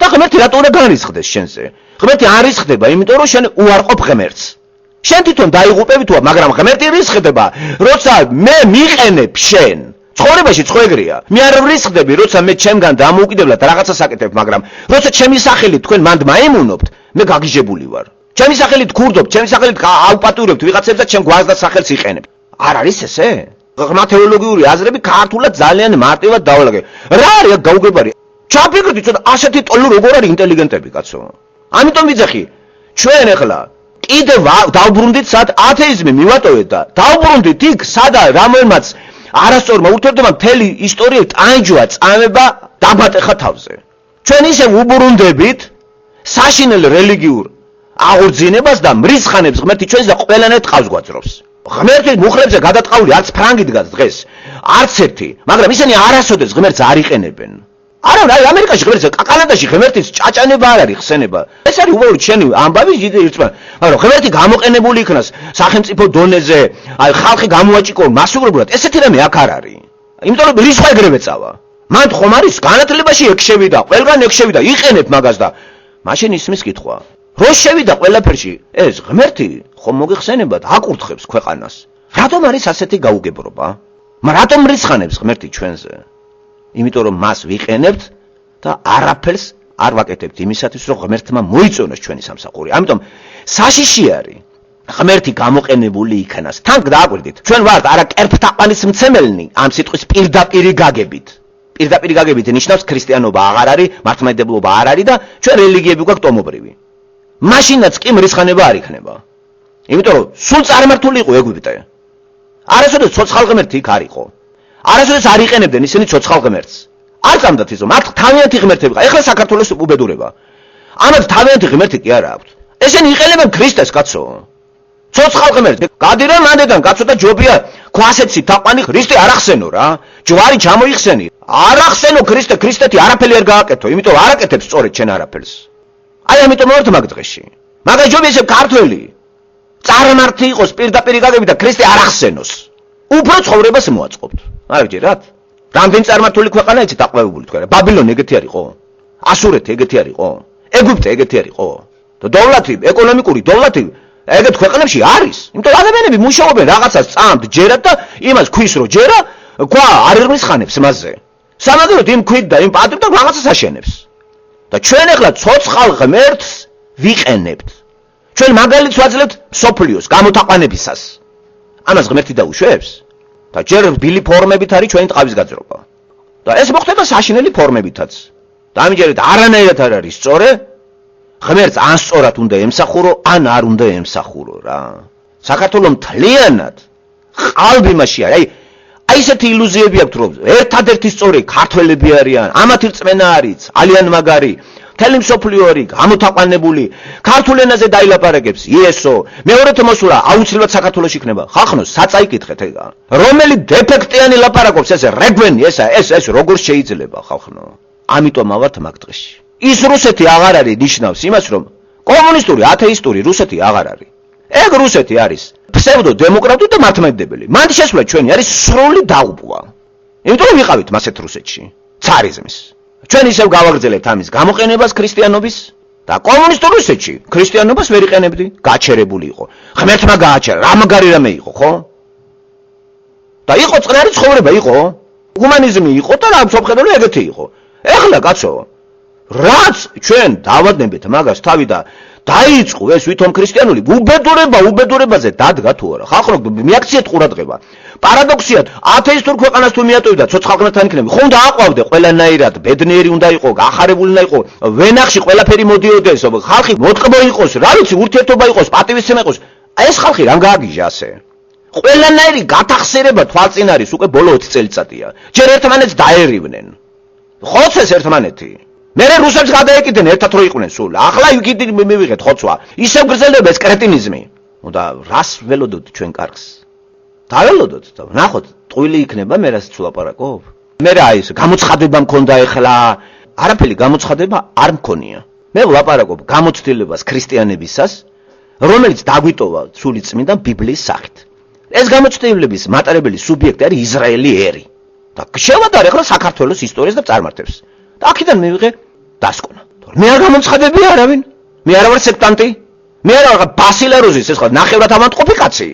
და ღმერთი რატო უნდა განრისხდეს შენზე? ღმერთი არ რისხდება, იმიტომ რომ შენ უარყოფ ღმერთს. შენ თვითონ დაიღუპები თუ, მაგრამ ღმერთი რისხდება, როცა მე მიყენებ შენ. ცხოვრებაში წხვეგრია. მე არ ვრისხდები, როცა მე ჩემგან დამოუკიდებლად რაღაცას აკეთებ, მაგრამ როცა ჩემი სახელით თქვენ მანდ მაიმუნობთ, მე გაგიჟებული ვარ. ჩემი სახელით ქურდობ, ჩემი სახელით აუპატურებთ ვიღაცებს და ჩემ გვარს და სახელს იყენებ. არ არის ესე? ღრმა თეოლოგიური აზრები ქართულად ძალიან მარტივად დავალაგე. რა არის გაუგებარი? ჩაფიქრდი ცოტა ასეთი ტოლო როგორ არის ინტელიგენტები კაცო. ამიტომ ვიძახი, ჩვენ ახლა კიდევ დავბრუნდით სად ათეიზმი მივატოვეთ და დავბრუნდით იქ სადა რომელმაც არასწორმა ურთიერთობამ მთელი ისტორია ტანჯვა წამება დაბატეხა თავზე. ჩვენ ისევ უბრუნდებით საშინელ რელიგიურ აღორძინებას და მრისხანებს ღმერთი ჩვენს და ყველანაირ ტყავს გვაძრობს. ღმერთი მუხლებზე გადატყავული არც ფრანგი დგას დღეს, არც ერთი, მაგრამ ისინი არასოდეს ღმერთს არ იყენებენ. არა, ამერიკაში ღმერთს, კანადაში ღმერთის ჭაჭანება არ არის ხსენება. ეს არის უბრალოდ შენი ამბავი ირწმენა. მაგრამ ღმერთი გამოყენებული იქნას სახელმწიფო დონეზე, აი ხალხი გამოაჭიკო მასუბრებლად, ესეთი რამე აქ არ არის. იმიტომ რომ რისხვა ეგრევე წავა. მან ხომ არის განათლებაში ეგ შევიდა, ყველგან ეგ შევიდა, იყენებ მაგას და მაშინ ისმის კითხვა. რო შევიდა ყველაფერში, ეს ღმერთი ხომ მოგიხსენებათ აკურთხებს ქვეყანას. რატომ არის ასეთი გაუგებრობა? რატომ რისხანებს ღმერთი ჩვენზე? იმიტომ რომ მას ვიყენებთ და არაფერს არ ვაკეთებთ იმისათვის, რომ ღმერთმა მოიწონოს ჩვენი სამსახური. ამიტომ საშიში არის ღმერთი გამოყენებული იქნას. თან დააკვირდით, ჩვენ ვართ არა კერპთაყვანის მცემელნი ამ სიტყვის პირდაპირი გაგებით. პირდაპირი გაგებით ნიშნავს ქრისტიანობა აღარ არის, მართლმადიდებლობა არ არის და ჩვენ რელიგიები გვაქვს ტომობრივი. მაშინაც კი მრისხანება არ იქნება. იმიტომ რომ სულ წარმართული იყო ეგვიპტე. არასოდეს ცოცხალ ღმერთი იქ არ იყო. არასოდეს არ იყენებდნენ ისინი ცოცხალ ღმერთს. არ წამდათ ისო, მათ თავიანთი ღმერთები ყავთ. ეხლა საქართველოს უბედურება. ამათ თავიანთი ღმერთი კი არა აქვთ. ესენი იყენებენ ქრისტეს კაცო. ცოცხალ ღმერთს. გადირა მანდედან კაცო და ჯობია ქვასეცი თაყვანი ქრისტე არ ახსენო რა. ჯვარი ჩამოიხსენი. არ ახსენო ქრისტე, ქრისტეთი არაფერი არ გააკეთო, იმიტომ არ აკეთებს სწორედ ჩვენ არაფერს. აი ამიტომ ვართ მაგ დღეში. მაგას ჯობია ესე ქართველი წარმართი იყოს პირდაპირი გაგებით და ქრისტე არ ახსენოს. უფრო ცხოვრებას მოაწყობთ. არ გჯერათ? რამდენი წარმართული ქვეყანა იცით აყვავებული თქვენ? ბაბილონი ეგეთი არისო? ასურეთი ეგეთი არისო? ეგვიპტე ეგეთი არისო? და დოვლათი, ეკონომიკური დოვლათი ეგეთ ქვეყნებში არის. იმიტომ ადამიანები მუშაობენ რაღაცას წამთ, ჯერათ და იმას ქვის რო ჯერა, ქვა არ ერმისხანებს მასზე. სამაგეროდ იმ ქვით და იმ პატივით და რაღაცას აშენებს. და ჩვენ ახლა ცოცხალ ღმერთს ვიყენებთ. ჩვენ მაგალითს ვაძლევთ სოფლიოს გამოთაყვანებისას. ამას ღმერთი დაუშვებს და ჯერ რბილი ფორმებით არის ჩვენი ტყავის გაძრობა. და ეს მოხდება საშინელი ფორმებითაც. და ამიჯერით არანაირად არ არის სწორე, ღმერთს ან სწორად უნდა ემსახურო, ან არ უნდა ემსახურო რა. საქართველოს მთლიანად ყალბი მასში არის. აი აი ესეთი ილუზიები აქვს, რომ ერთადერთი სწორი ქართველები არიან, ამათი რწმენა არის, ძალიან მაგარი. მთელი მსოფლიო არის გამოთაყვანებული, ქართულ ენაზე დაილაპარაკებს იესო, მეორეთ მოსვლა აუცილებლად საქართველოში იქნება. ხალხო, საწაიკითხეთ ეგა. რომელი დეფექტიანი ლაპარაკობს ესე რეგვენი, ეს როგორ შეიძლება ხალხო? ამიტომ ავართ მაგ დღეში. ის რუსეთი აღარ არის ნიშნავს იმას, რომ კომუნისტური, ათეისტური რუსეთი აღარ არის. ეგ რუსეთი არის ფსევდო დემოკრატიული და მართლმადიდებელი. მან შესვლა ჩვენი არის სრული დაუპყვა. იმიტომ რომ ვიყავით მასეთ რუსეთში, ცარიზმის. ჩვენ ისევ გავაგრძელებთ ამის გამოყენებას ქრისტიანობის და კომუნისტურ რუსეთში ქრისტიანობას ვერ იყენებდი, გაჩერებული იყო. ღმერთმა გააჩერა, რა მაგარი რამე იყო, ხო? და იყო წყნარი ცხოვრება, იყო ჰუმანიზმი იყო და რა სამხედრო ეგეთი იყო. ეხლა კაცო, რაც ჩვენ დავადნებით მაგას თავი და დაიწყო ეს ვითომ ქრისტიანული უბედურებაზე დადგა თუ არა. ხალხო, მიაქციეთ ყურადღება. პარადოქსიათ, ათეისტურ ქვეყანას თუ მიატოვდა, ცოცხალყნათთან იქნები. ხომ დააყვავდე ყველანაირად, ბედნიერი უნდა იყო, გახარებული უნდა იყო, ვენახში ყველაფერი მოდიოდეს, ხალხი მოტყბო იყოს, რა ვიცი, ურთიერთობა იყოს, პატივისცემა იყოს. ეს ხალხი რამ გააგიჟა ასე? ყველანაირი გათახსერება თვალწინ არის უკვე ბოლო 20 წელიწადია. ჯერ ერთმანეთს დაერივნენ. ხოცეს ერთმანეთი. მერე რუსებს გადაეკიდნენ ერთად რო იყვნენ სულ. ახლა იგი მივიღეთ ხოცვა. ისევ გრძელდება ეს კრეტინიზმი. და რას ველოდოთ ჩვენ კარგს? დაველოდოთ და ნახოთ, ტყუილი იქნება მე რას ცვლაპარაკობ. მე რა ის გამოცხადება მქონდა ეხლა, არაფერი გამოცხადება არ მქონია. მე ვლაპარაკობ გამოცდილებას ქრისტიანებისას, რომელიც დაგვიტოვა სული წმინდა ბიბლიის სახით. ეს გამოცდილების მატარებელი სუბიექტი არის ისრაელი ერი. და შევადარე ახლა საქართველოს ისტორიას და წარმართებს. და აქედან მივიღე დასკვნა. მე არ გამოცხადებია არავინ. მე არ ვარ სექტანტი. მე არ ვარ ბასილეროზის ეს ხა ნახევრად ავანტყოფი კაცი.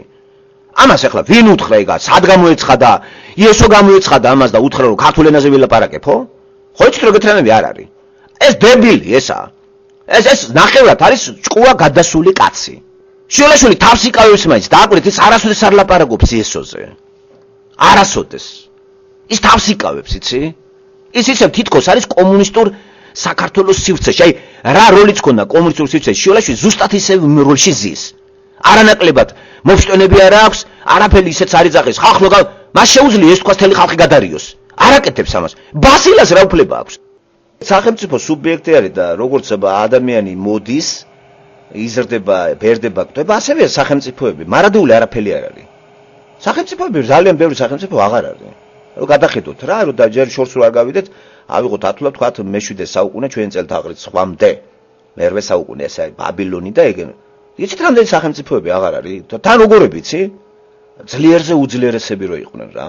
ამას ახლა ვინ უთხრა ეგა? სად გამოეცხადა? იესო გამოეცხადა ამას და უთხრა რომ ქართულ ენაზე ვილაპარაკებ, ხო? ხო იცით რომ გეთრანები არ არის. ეს დებილი ესა. ეს ნახევრად არის ჭკუა გადასული კაცი. შიოლაშვილი თავს იკავებს მაინც დააკვირდით ის არასოდეს არ ლაპარაკობს იესოზე. არასოდეს. ის თავს იკავებს, იცი? ის ისევ თითქოს არის კომუნისტურ საქართველოს სივრცეში. აი რა როლიც ქონდა კომუნისტურ სივრცეში, შიოლაშვილი ზუსტად ისევ როლში ზის. არანაკლებად მოფშტენები არ აქვს, არაფერი ისეც არ იძახის. ხალხო, მას შეუძლია ეს თქვას თელი ხალხი გადარიოს. არ აკეთებს ამას. ბასილას რა უფლება აქვს? სახელმწიფო სუბიექტი არის და როგორც ადამიანი მოდის, იზრდება, ბერდება, კვდება, ასევე სახელმწიფოები. მარადიული არაფერი არ არის. სახელმწიფოები ძალიან ბევრი სახელმწიფო აღარ არის. გადახედოთ რა, რომ და ჯერ შორს რო არ გავიდეთ, ავიღოთ ათულად თქვათ მე-7 საუკუნე ჩვენ წელთაღრით სხვამდე. მე-8 საუკუნე ესე ბაბილონი და ეგ. იცით რამდენი სახელმწიფოები აღარ არის? თან როგორები იცი? ძლიერზე უძლიერესები რო იყვნენ რა.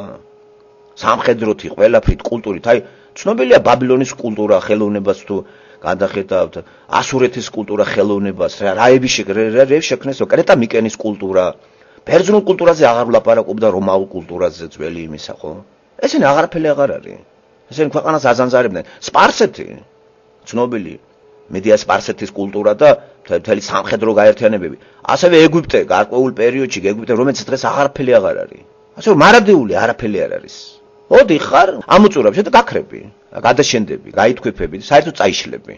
სამხედროთი, ყველაფრით, კულტურით, აი ცნობილია ბაბილონის კულტურა, ხელოვნებას თუ გადახედავთ, ასურეთის კულტურა, ხელოვნებას, რაები შექმნეს, კრეტა მიკენის კულტურა. ბერძნულ კულტურაზე აღარ ვლაპარაკობდა რომაულ კულტურაზე ძველი იმისა, ხო? ესენი აღარაფერი აღარ არის. ესენი ქვეყანას აზანზარებდნენ. სპარსეთი, ცნობილი მედია სპარსეთის კულტურა და მთელი სამხედრო გაერთიანებები. ასევე ეგვიპტე, გარკვეულ პერიოდში ეგვიპტე, რომელიც დღეს აღარაფერი აღარ არის. ასე რომ მარადეული არაფერი არ არის. ოდი ხარ, ამოწურებშე და გაქრები, გადაშენდები, გაითქვიფები, საერთოდ წაიშლები.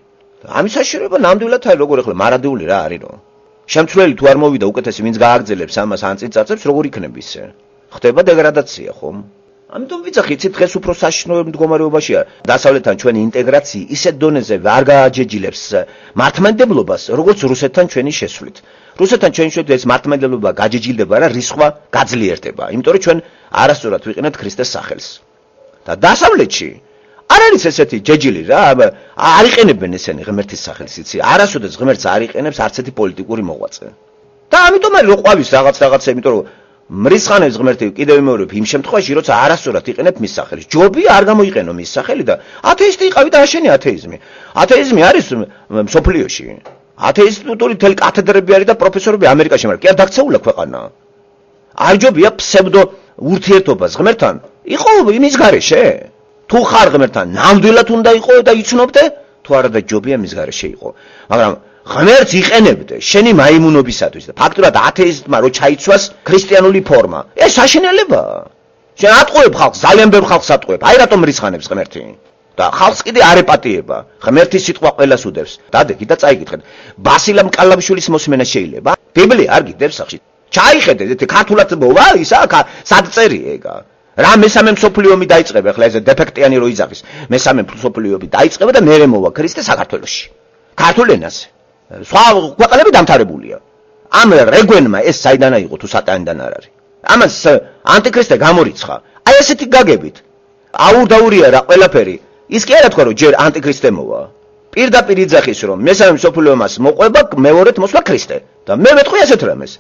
ამის საშუალება ნამდვილად აი როგორ ახლა მარადეული რა არის რომ. შემცვლელი თუ არ მოვიდა უკეთესი ვინც გააგრძელებს ამას ან წიწაწებს როგორ იქნება ისე? ხდება დეგრადაცია ხომ? ამიტომ ვიცახი, იცით დღეს უფრო საშინაო მდგომარეობაშია. დასავლეთთან ჩვენი ინტეგრაცია ისეთ დონეზე არ გააჯეჯილებს მართლმადიდებლობას, როგორც რუსეთთან ჩვენი შესვლით. რუსეთთან ჩვენი შესვლით ეს მართლმადიდებლობა გაჯეჯილდება რა, რისხვა გაძლიერდება. იმიტომ რომ ჩვენ არასწორად ვიყენებთ ქრისტეს სახელს. და დასავლეთში არ არის ესეთი ჯეჯილი რა, არ იყენებენ ესენი ღმერთის სახელს, იცი? არასოდეს ღმერთს არ იყენებს არც ერთი პოლიტიკური მოღვაწე. და ამიტომ არის რომ ყვავის რაღაცა, იმიტომ რომ მრისხანებს ღმერთი კიდევ იმეორებ იმ შემთხვევაში, როცა არასწორად იყენებ მის სახელს. ჯობი არ გამოიყენო მის სახელი და ათეისტი იყავი და აშენი ათეიზმი. ათეიზმი არის მსოფლიოში. ათეისტური თელი კათედრები არის და პროფესორები ამერიკაში, მაგრამ კი არ დაქცეულა ქვეყანა. არ ჯობია ფსევდო ურთიერთობას ღმერთთან. იყო იმის გარეშე. თუ ხარ ღმერთთან, ნამდვილად უნდა იყო და იცნობდე, თუ არა და ჯობია მის გარეშე იყო. მაგრამ ღმერთს იყენებდე შენი მაიმუნობისათვის და ფაქტურად ათეისტმა რო ჩაიცვას ქრისტიანული ფორმა. ეს საშინელებაა. შენ ატყუებ ხალხს, ძალიან ბევრ ხალხს ატყუებ. აი რატომ რისხანებს ღმერთი? და ხალხს კიდე არ ეპატიება. ღმერთის სიტყვა ყველას უდევს. დადეგი და წაიკითხეთ. ბასილ მკალაბიშვილის მოსმენა შეიძლება? ბიბლია არ გიდევს სახში. ჩაიხედე, ქართულად მოვა ისა, სად წერია ეგა? რა მესამე მსოფლიო ომი დაიწყება, ახლა ეს დეფექტიანი რო იძახის. მესამე მსოფლიო ომი დაიწყება და მერე მოვა ქრისტე საქართველოში. ქართულ ენაზე. სხვა ქვეყნები დამთავრებულია. ამ რეგვენმა ეს საიდან აიღო თუ სატანიდან არ არის. ამას ანტიქრისტე გამორიცხა. აი ესეთი გაგებით. აურდაურია რა ყველაფერი. ის კი არა თქვა რომ ჯერ ანტიქრისტე მოვა. პირდაპირ იძახის რომ მესამე მსოფლიო ომს მოყვება მეორედ მოსვლა ქრისტე. და მე მეტყვი ასეთ რამეს.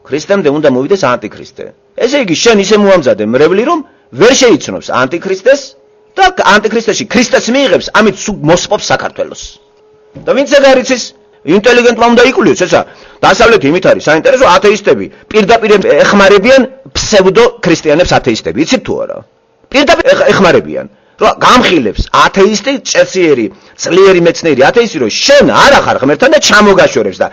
ქრისტემდე უნდა მოვიდეს ანტიქრისტე. ესე იგი შენ ისე მოამზადე მრევლი რომ ვერ შეიცნობს ანტიქრისტეს და ანტიქრისტეში ქრისტეს მიიღებს, ამით სულ მოსპობს საქართველოს. და ვინც ეგ არის ის ინტელიგენტმა უნდა იკვლიოს, ესა დასავლეთი იმით არის საინტერესო ათეისტები პირდაპირ ეხმარებიან ფსევდო ქრისტიანებს ათეისტები. იცით თუ არა? პირდაპირ ეხმარებიან. რომ გამხილებს ათეისტი წესიერი, ძლიერი მეცნიერი ათეისტი რომ შენ არ ახარ ღმერთთან და ჩამოგაშორებს და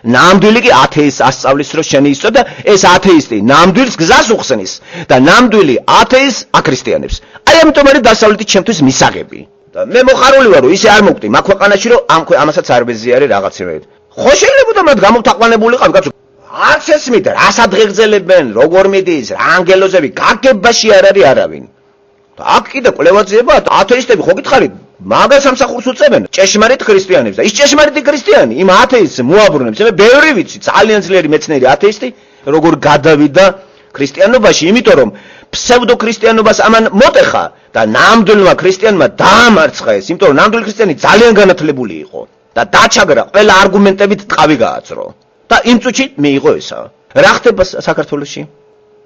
ნამდვილი კი ათეისტს ასწავლის რომ შენი ისო და ეს ათეისტი ნამდვილს გზას უხსნის და ნამდვილი ათეისტს აკრისტიანებს. აი ამიტომ არის დასავლეთი ჩემთვის მისაღები. და მე მოხარული ვარ რომ ისე არ მოვკვდი მაგ ქვეყანაში რომ ამასაც არ ბეზიარე რაღაცეებით. ხო შეიძლება მათ გამოვთაყვანებული ყავ კაცო. არც ეს მითხრა, რას ადღეგრძელებენ, როგორ მიდის, რა ანგელოზები, გაგებაში არ არის არავინ. და აქ კიდე კვლევაძიება ათეისტები ხო გითხარით, მაგას სამსახურს უწევენ ჭეშმარიტ ქრისტიანებს და ის ჭეშმარიტი ქრისტიანი იმ ათეისტს მოაბრუნებს. მე ბევრი ვიცი ძალიან ძლიერი მეცნიერი ათეისტი, როგორ გადავიდა ქრისტიანობაში, იმიტომ რომ ფსევდო ქრისტიანობას ამან მოტეხა და ნამდვილმა ქრისტიანმა დაამარცხა ეს, იმიტომ რომ ნამდვილი ქრისტიანი ძალიან განათლებული იყო და დაჩაგრა ყველა არგუმენტებით ტყავი გააცრო და იმ წუთში მიიღო ესა. რა ხდება საქართველოში?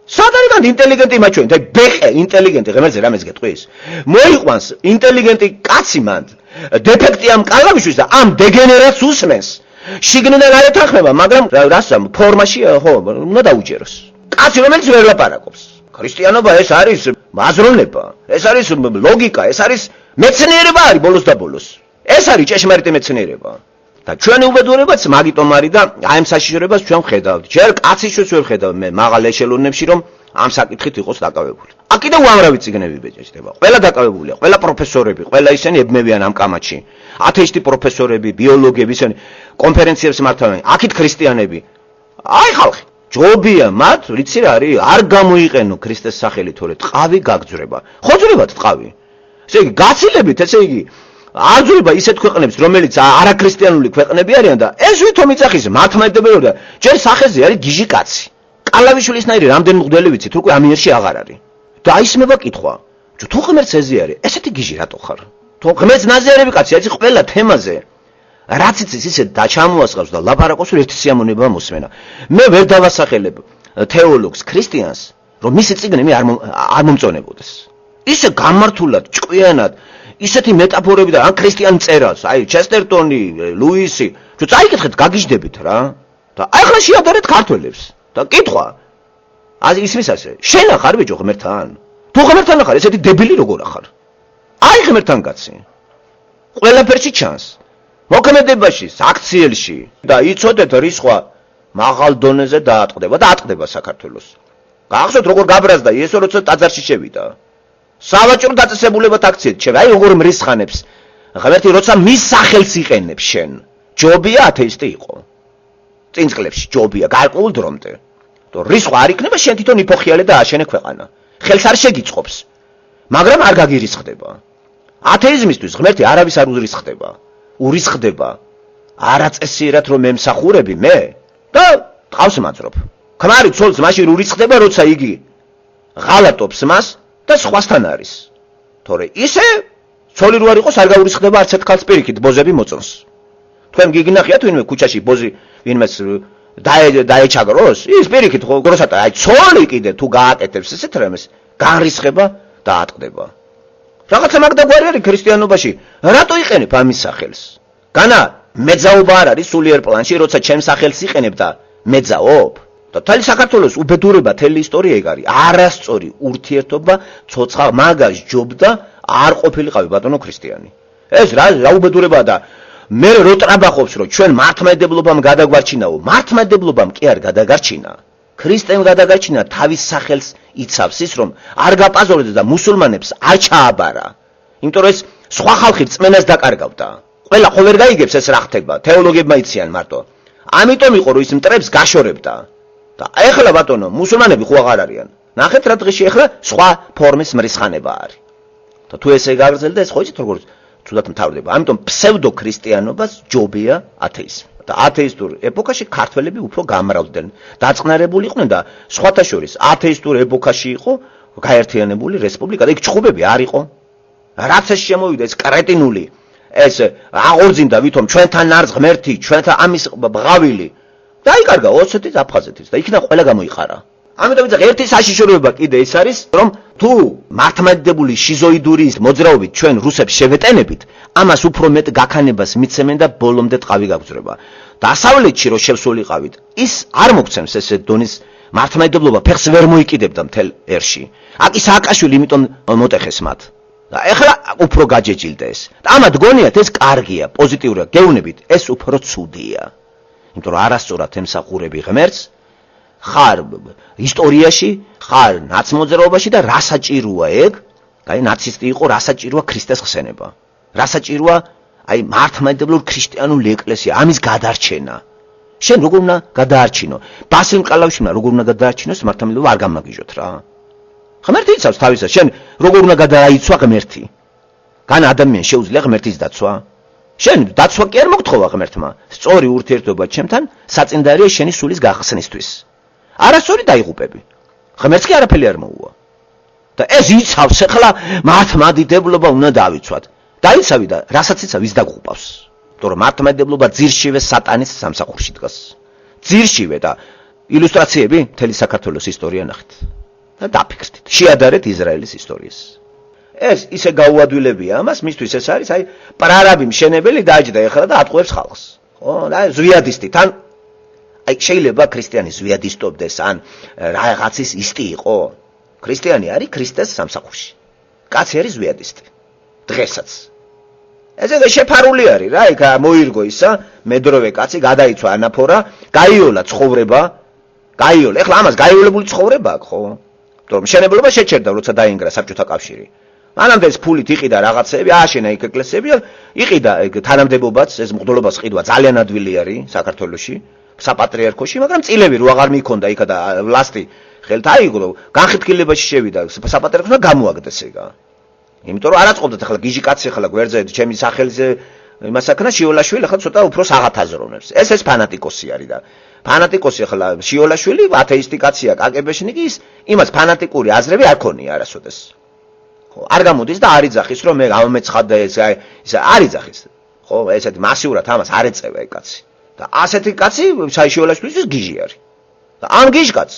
სადარიგან ინტელიგენტი მაჩვენეთ, აი ბეყე ინტელიგენტი ღმერთზე რამეს გეტყვის. მოიყვანს ინტელიგენტი კაცი მან დეფექტი ამ კალავიშვის და ამ დეგენერატს უსმენს. შიგნიდან არ ეთანხმება, მაგრამ რას ფორმაში ხო უნდა დაუჯეროს. კაცი რომელიც ვერ ლაპარაკობს. ქრისტიანობა ეს არის აზროვნება, ეს არის ლოგიკა, ეს არის მეცნიერება არის ბოლოს და ბოლოს. ეს არის ჭეშმარიტი მეცნიერება. და ჩვენი უბედურებაც მაგიტომ არის და აი ამ საშიშროებას ჩვენ ვხედავთ. ჯერ კაციშვილს ვერ ვხედავ მე მაღალ ეშელონებში რომ ამ საკითხით იყოს დაკავებული. აქ კიდევ უამრავი წიგნები ბეჭეჭდება. ყველა დაკავებულია, ყველა პროფესორები, ყველა ისინი ებმევიან ამ კამათში. ათეისტი პროფესორები, ბიოლოგები, ისინი კონფერენციებს მართავენ. აქეთ ქრისტიანები. აი ხალხი, ჯობია მათ, ვიცი რა არის, არ გამოიყენო ქრისტეს სახელი, თორე ტყავი გაგძვრება. ხო ძვრებათ ტყავი. ესე იგი, გაცილებით, ესე იგი არ ძვრება ისეთ ქვეყნებს, რომელიც არაქრისტიანული ქვეყნები არიან და ეს ვითომ იწახის მართლმადიდებლობა და ჯერ სახეზე არის გიჟი კაცი. კალავიშვილისნაირი რამდენი მღვდელი ვიცით, უკვე ამიერში აღარ არის. და აისმება კითხვა. თუ ღმერთს ეზე არის, ესეთი გიჟი რატო ხარ? თუ ღმერთს ნაზიარები კაცი არის ყველა თემაზე. რაც იცის ისე დაჩამოასყავს და ლაპარაკობს რომ ერთი სიამონება მოსმენა. მე ვერ დავასახელებ თეოლოგს, ქრისტიანს, რომ მისი წიგნები არ მომწონებოდეს. ისე გამართულად, ჭკვიანად ისეთი მეტაფორები და ან ქრისტიან წერას, აი ჩესტერტონი, ლუისი, თუ წაიკითხეთ, გაგიჟდებით რა. და აი ახლა შეადარეთ ქართველებს. და კითხვა. ისმის ასე, შენ ახარ ბიჭო ღმერთთან? თუ ღმერთთან ახარ, ესეთი დებილი როგორ ახარ? აი ღმერთთან კაცი. ყველაფერში ჩანს. მოქმედებაში, აქციელში და იცოდეთ რისხვა მაღალ დონეზე დაატყდება და ატყდება საქართველოს. გახსოვთ როგორ გაბრაზდა იესო როცა ტაძარში შევიდა. სავაჭრო დაწესებულებად აქციეთ შევ. აი როგორ მრისხანებს. ღმერთი როცა მის სახელს იყენებს შენ. ჯობია ათეისტი იყო. წინ წლებში ჯობია გარკვეულ დრომდე. და რისხვა არ იქნება შენ თვითონ იფოხიალე და აშენე ქვეყანა. ხელს არ შეგიწყობს. მაგრამ არ გაგირისხდება. ათეიზმისთვის ღმერთი არავის არ ურისხდება. ურისხდება. არაწესიერად რომ მემსახურები მე და ტყავს მაძრობ. ქმარი ცოლს მაშინ ურისხდება როცა იგი ღალატობს მას და სხვასთან არის. თორე ისე ცოლი რო არ იყოს არ გაურისხდება არც ერთ ქალს პირიქით ბოზები მოწონს. თქვენ გიგნახიათ ვინმე ქუჩაში ბოზი ვინმეს დაეჩაგროს? ის პირიქით ხო გროსატა აი ცოლი კიდე თუ გააკეთებს ესეთ რამეს განრისხება და ატყდება. რაღაცა მაგდაგვარი არის ქრისტიანობაში. რატო იყენებ ამის სახელს? განა მეძაობა არ არის სულიერ პლანში, როცა ჩემს სახელს იყენებ და მეძაობ? და თელი საქართველოს უბედურება, თელი ისტორია ეგ არის. არასწორი ურთიერთობა ცოცხალ მაგას ჯობდა არ ყოფილიყავი ბატონო ქრისტიანი. ეს რა უბედურებაა და მე რო ტრაბახობს რომ ჩვენ მართლმადიდებლობამ გადაგვარჩინაო, მართლმადიდებლობამ კი არ გადაგარჩინა. ქრისტემ გადაგარჩინა თავის სახელს იცავს ის რომ არ გაპაზორდეს და მუსულმანებს არ ჩააბარა. იმიტომ რომ ეს სხვა ხალხი წმენას დაკარგავდა. ყველა ხო ვერ გაიგებს ეს რა ხდება, თეოლოგებმა იციან მარტო. ამიტომ იყო რომ ის მტრებს გაშორებდა. და ეხლა ბატონო, მუსულმანები ხო აღარ არიან. ნახეთ რა დღეში ახლა სხვა ფორმის მრისხანება არის. და თუ ესე გაგრძელდა ეს ხო იცით როგორ ცუდად მთავრდება. ამიტომ ფსევდო ქრისტიანობას ჯობია ათეიზმი. და ათეისტურ ეპოქაში ქართველები უფრო გამრავლდნენ. დაწყნარებული იყვნენ და სხვათა შორის ათეისტურ ეპოქაში იყო გაერთიანებული რესპუბლიკა და იქ ჩხუბები არ იყო. რაც ეს შემოვიდა ეს კრეტინული ეს აღორძინდა ვითომ ჩვენთან არც ღმერთი, ჩვენთან ამის ბღავილი. დაიკარგა ოსეთის აფხაზეთის და იქნა ყველა გამოიხარა. ამიტომ იცი ერთი საშიშროება კიდე ის არის, რომ თუ მართლმადიდებელი შიზოიდური მოძრაობით ჩვენ რუსებს შევეტენებით, ამას უფრო მეტ გაქანებას მიცემენ და ბოლომდე ტყავი გაგძრება. დასავლეთში რო შევსულიყავით, ის არ მოგცემს ესე დონის მართლმადიდებლობა ფეხს ვერ მოიკიდებდა მთელ ერში. აკი სააკაშვილი იმიტომ მოტეხეს მათ. და ეხლა უფრო გაჯეჯილდა ეს. და ამათ გონიათ ეს კარგია, პოზიტიურია, გეუბნებით, ეს უფრო ცუდია. იმიტომ რომ არასწორად ემსახურები ღმერთს, ხარ ისტორიაში, ხარ ნაცმოძრაობაში და რა საჭიროა ეგ? აი ნაცისტი იყო, რა საჭიროა ქრისტეს ხსენება. რა საჭიროა აი მართლმადიდებლური ქრისტიანული ეკლესია, ამის გადარჩენა. შენ როგორ უნდა გადაარჩინო? ბასილ მყალავიშვილმა როგორ უნდა გადაარჩინოს მართლმადიდებლობა არ გამაგიჟოთ რა. ღმერთი იცავს თავისას, შენ როგორ უნდა გადააიცვა ღმერთი? გან ადამიანს შეუძლია ღმერთის დაცვა? შენ დაცვა კი არ მოგთხოვა ღმერთმა. სწორი ურთიერთობა ჩემთან საწინდარია შენი სულის გახსნისთვის. არასწორი დაიღუპები. ღმერთს კი არაფერი არ მოუვა. და ეს იცავს ახლა მართლმადიდებლობა უნდა დავიცვათ. დაიცავი და რასაც იცავ ის დაგუყავს. იმიტომ რომ მართლმადიდებლობა ძირშივე სატანის სამსახურში დგას. ძირშივე და ილუსტრაციები მთელი საქართველოს ისტორია ნახეთ. და დაფიქრდით. შეადარეთ ისრაელის ისტორიას. ეს ისე გაუადვილებია ამას, მისთვის ეს არის აი პრარაბი მშენებელი დაჯდა ეხლა და ატყუებს ხალხს. ხო, და ზვიადისტი თან აი შეიძლება ქრისტიანი ზვიადისტობდეს ან რაღაცის ისტი იყო. ქრისტიანი არის ქრისტეს სამსახურში. კაცი არის ზვიადისტი. დღესაც. ესე შეფარული არის რა, იქ მოირგო ისა, მედროვე კაცი გადაიცვა ანაფორა, გაიოლა ცხოვრება, გაიოლა. ეხლა ამას გაიოლებული ცხოვრება აქვს, ხო? იმიტომ რომ მშენებლობა შეჩერდა, როცა დაინგრა საბჭოთა კავშირი. მანამდე ეს ფულით იყიდა რაღაცეები, ააშენა იქ ეკლესიები, იყიდა თანამდებობაც, ეს მღვდლობას ყიდვა ძალიან ადვილი არის საქართველოში. საპატრიარქოში, მაგრამ წილები რო აღარ მიქონდა იქა და ვლასტი ხელთ აიღო, განხეთქილებაში შევიდა საპატრიარქოს და გამოაგდეს ეგა. იმიტომ რომ არაწყობდათ ახლა გიჟი კაცი ახლა გვერდზე ჩემი სახელზე იმას აქნა შიოლაშვილი ახლა ცოტა უფრო საღათაზრონებს. ეს ფანატიკოსი არის და ფანატიკოსი ახლა შიოლაშვილი ათეისტი კაცია, კაკებეშნიკი ის იმას ფანატიკური აზრები არ ქონია არასოდეს. ხო, არ გამოდის და არ იძახის რომ მე გამომეცხადდა ეს არ იძახის. ხო, ესეთი მასიურად ამას არ ეწევა ეგ კაცი. და ასეთი კაცი შიოლაშვილის გიჟი არის. და ამ გიჟკაცს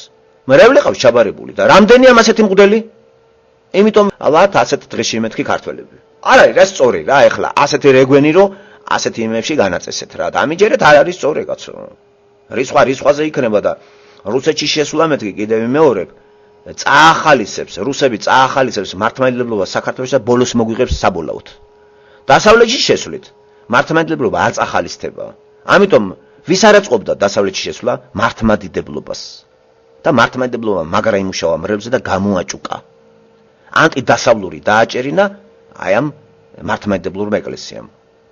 მრევლი ყავს ჩაბარებული და რამდენია ასეთი მღვდელი? იმიტომ ალბათ ასეთ დღეში მეთქი ქართველები. არ არის რა სწორი რა ეხლა ასეთი რეგვენი რომ ასეთი იმებში განაწესეთ რა და ამიჯერეთ არ არის სწორი კაცო. რისხვაზე იქნება და რუსეთში შესვლა მეთქი კიდევ მეორებ წაახალისებს რუსები წაახალისებს მართლმადიდებლობას საქართველოს და ბოლოს მოგვიღებს საბოლოოდ. დასავლეთში შესვლით მართლმადიდებლობა არ წახალისდება. ამიტომ ვის არ აწყობდა დასავლეთში შესვლა მართლმადიდებლობას და მართლმადიდებლობა მაგრა იმუშავა მრევლზე და გამოაჭუკა. ანტიდასავლური დააჭერინა აი ამ მართლმადიდებლურმა ეკლესიამ.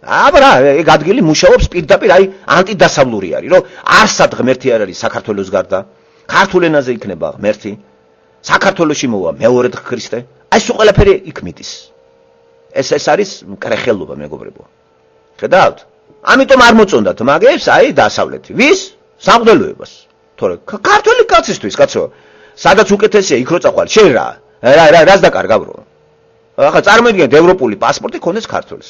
აბა ეგ ადგილი მუშაობს პირდაპირ აი ანტიდასავლური არის, რომ არსად ღმერთი არ არის საქართველოს გარდა. ქართულ ენაზე იქნება ღმერთი. საქართველოში მოვა მეორედ ქრისტე. აი ეს ყველაფერი იქ მიდის. ეს არის კრეხელობა მეგობრებო. ხედავთ? ამიტომ არ მოწონდათ მაგებს აი დასავლეთი. ვის? სამღვდელოებას. თორე ქართული კაცისთვის, კაცო. სადაც უკეთესია იქ რო წაყვალ, შენ რას დაკარგავ რო? ახლა წარმოიდგინეთ ევროპული პასპორტი ქონდეს ქართულს.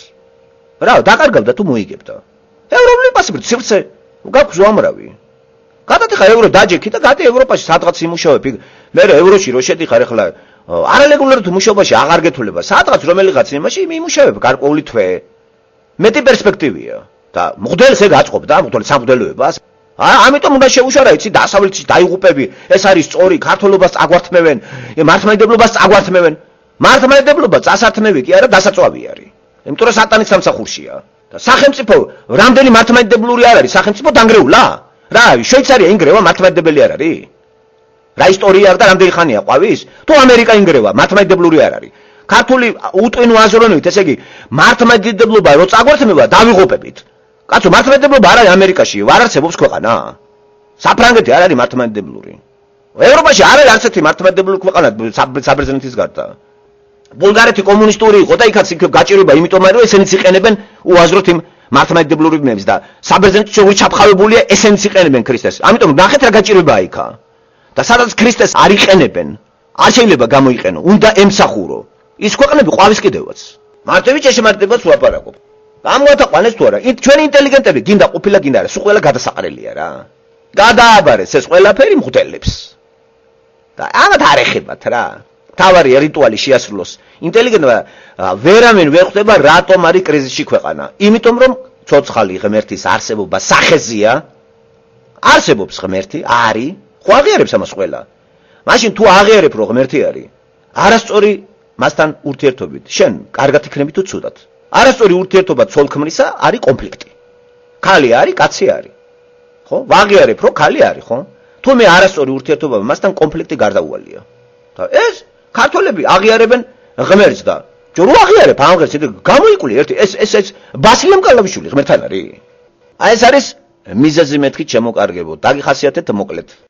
რა, დაკარგავ და თუ მოიგებდა. ევროპული პასპორტი სივრცე გაქვს უამრავი. გადადიხარ ევრო დაჯექი და გადი ევროპაში სადღაც იმუშავებ. მე ევროში რო შედიხარ ახლა არალეგულარულად მუშაობაში აღარ გეთვლება. სადღაც რომელიღაც იმაში იმუშავებ გარკვეული თვე. მეტი პერსპექტივია და მღვდელს ეგ აწყობდა, მღვდელს სამღვდელოებას. ამიტომ უნდა შეუშარა იცი დასავლეთში დაიღუპები, ეს არის სწორი, ქართლობას წაგვართმევენ, მართლმადიდებლობას წაგვართმევენ. მართლმადიდებლობა წასართმევი კი არა, დასაწვავი არის. იმიტომ რომ სატანის სამსახურშია. და სახელმწიფო რამდენი მართლმადიდებლური არ არის, სახელმწიფო დანგრეულა? რა, შვეიცარია ინგრევა, მართლმადიდებელი არ არის? რა ისტორია აქვს და რამდენი ხანია ყვავის? თუ ამერიკა ინგრევა, მართლმადიდებლური არ არის. ქართული უტვინო აზროვნებით, ესე იგი, მართლმადიდებლობა რო წაგვართმევა, დავიღუპებით. კაცო, მართლმადიდებლობა არ არის ამერიკაში, არ არსებობს ქვეყანა. საფრანგეთი არ არის მართლმადიდებლური. ევროპაში არ არის არც ერთი მართლმადიდებლური ქვეყანა საბერძნეთის გარდა. ბულგარეთი კომუნისტური იყო და იქაც იქ გაჭირვება, იმიტომ რომ ესენიც იყენებენ უაზროდ იმ მართლმადიდებლური ბნებს და საბერძნეთი შეგვი ჩაფხავებულია, ესენიც იყენებენ ქრისტეს. ამიტომ ნახეთ რა გაჭირვებაა იქა. და სადაც ქრისტეს არ იყენებენ, არ შეიძლება გამოიყენო, უნდა ემსახურო. ის ქვეყნები ყვავის კიდევაც. მარტივი ჭეშმარიტებას ვაპარაკობ. ამგვათაყვანეს თუ არა, ჩვენი ინტელიგენტები გინდა ყოფილა გინდა არა, სულ ყველა გადასაყრელია რა. გადააბარეს ეს ყველაფერი მღვდელებს. და ამათ არ ეხებათ რა. თავარი რიტუალი შეასრულოს. ინტელიგენტმა ვერავინ ვერ ხვდება რატომ არის კრიზისში ქვეყანა. იმიტომ რომ ცოცხალი ღმერთის არსებობა სახეზია. არსებობს ღმერთი, არის. ხო აღიარებს ამას ყველა. მაშინ თუ აღიარებ რომ ღმერთი არის, არასწორი მასთან ურთიერთობით, შენ კარგად იქნები თუ ცუდად. არასწორი ურთიერთობა ცოლ-ქმრისა არის კონფლიქტი. ქალი არის, კაცი არის. ხო? ვაღიარებ რომ ქალი არის, ხო? თუ მე არასწორი ურთიერთობა მასთან კონფლიქტი გარდაუვალია. და ეს ქართველები აღიარებენ ღმერთს და ჯო რო აღიარებ ამ ღმერთს, გამოიკვლიე ერთი ეს ბასილემ კალავიშვილი ღმერთთან არის. აი ეს არის მიზეზი მეთქი ჩემო კარგებო. დაგიხასიათეთ მოკლედ.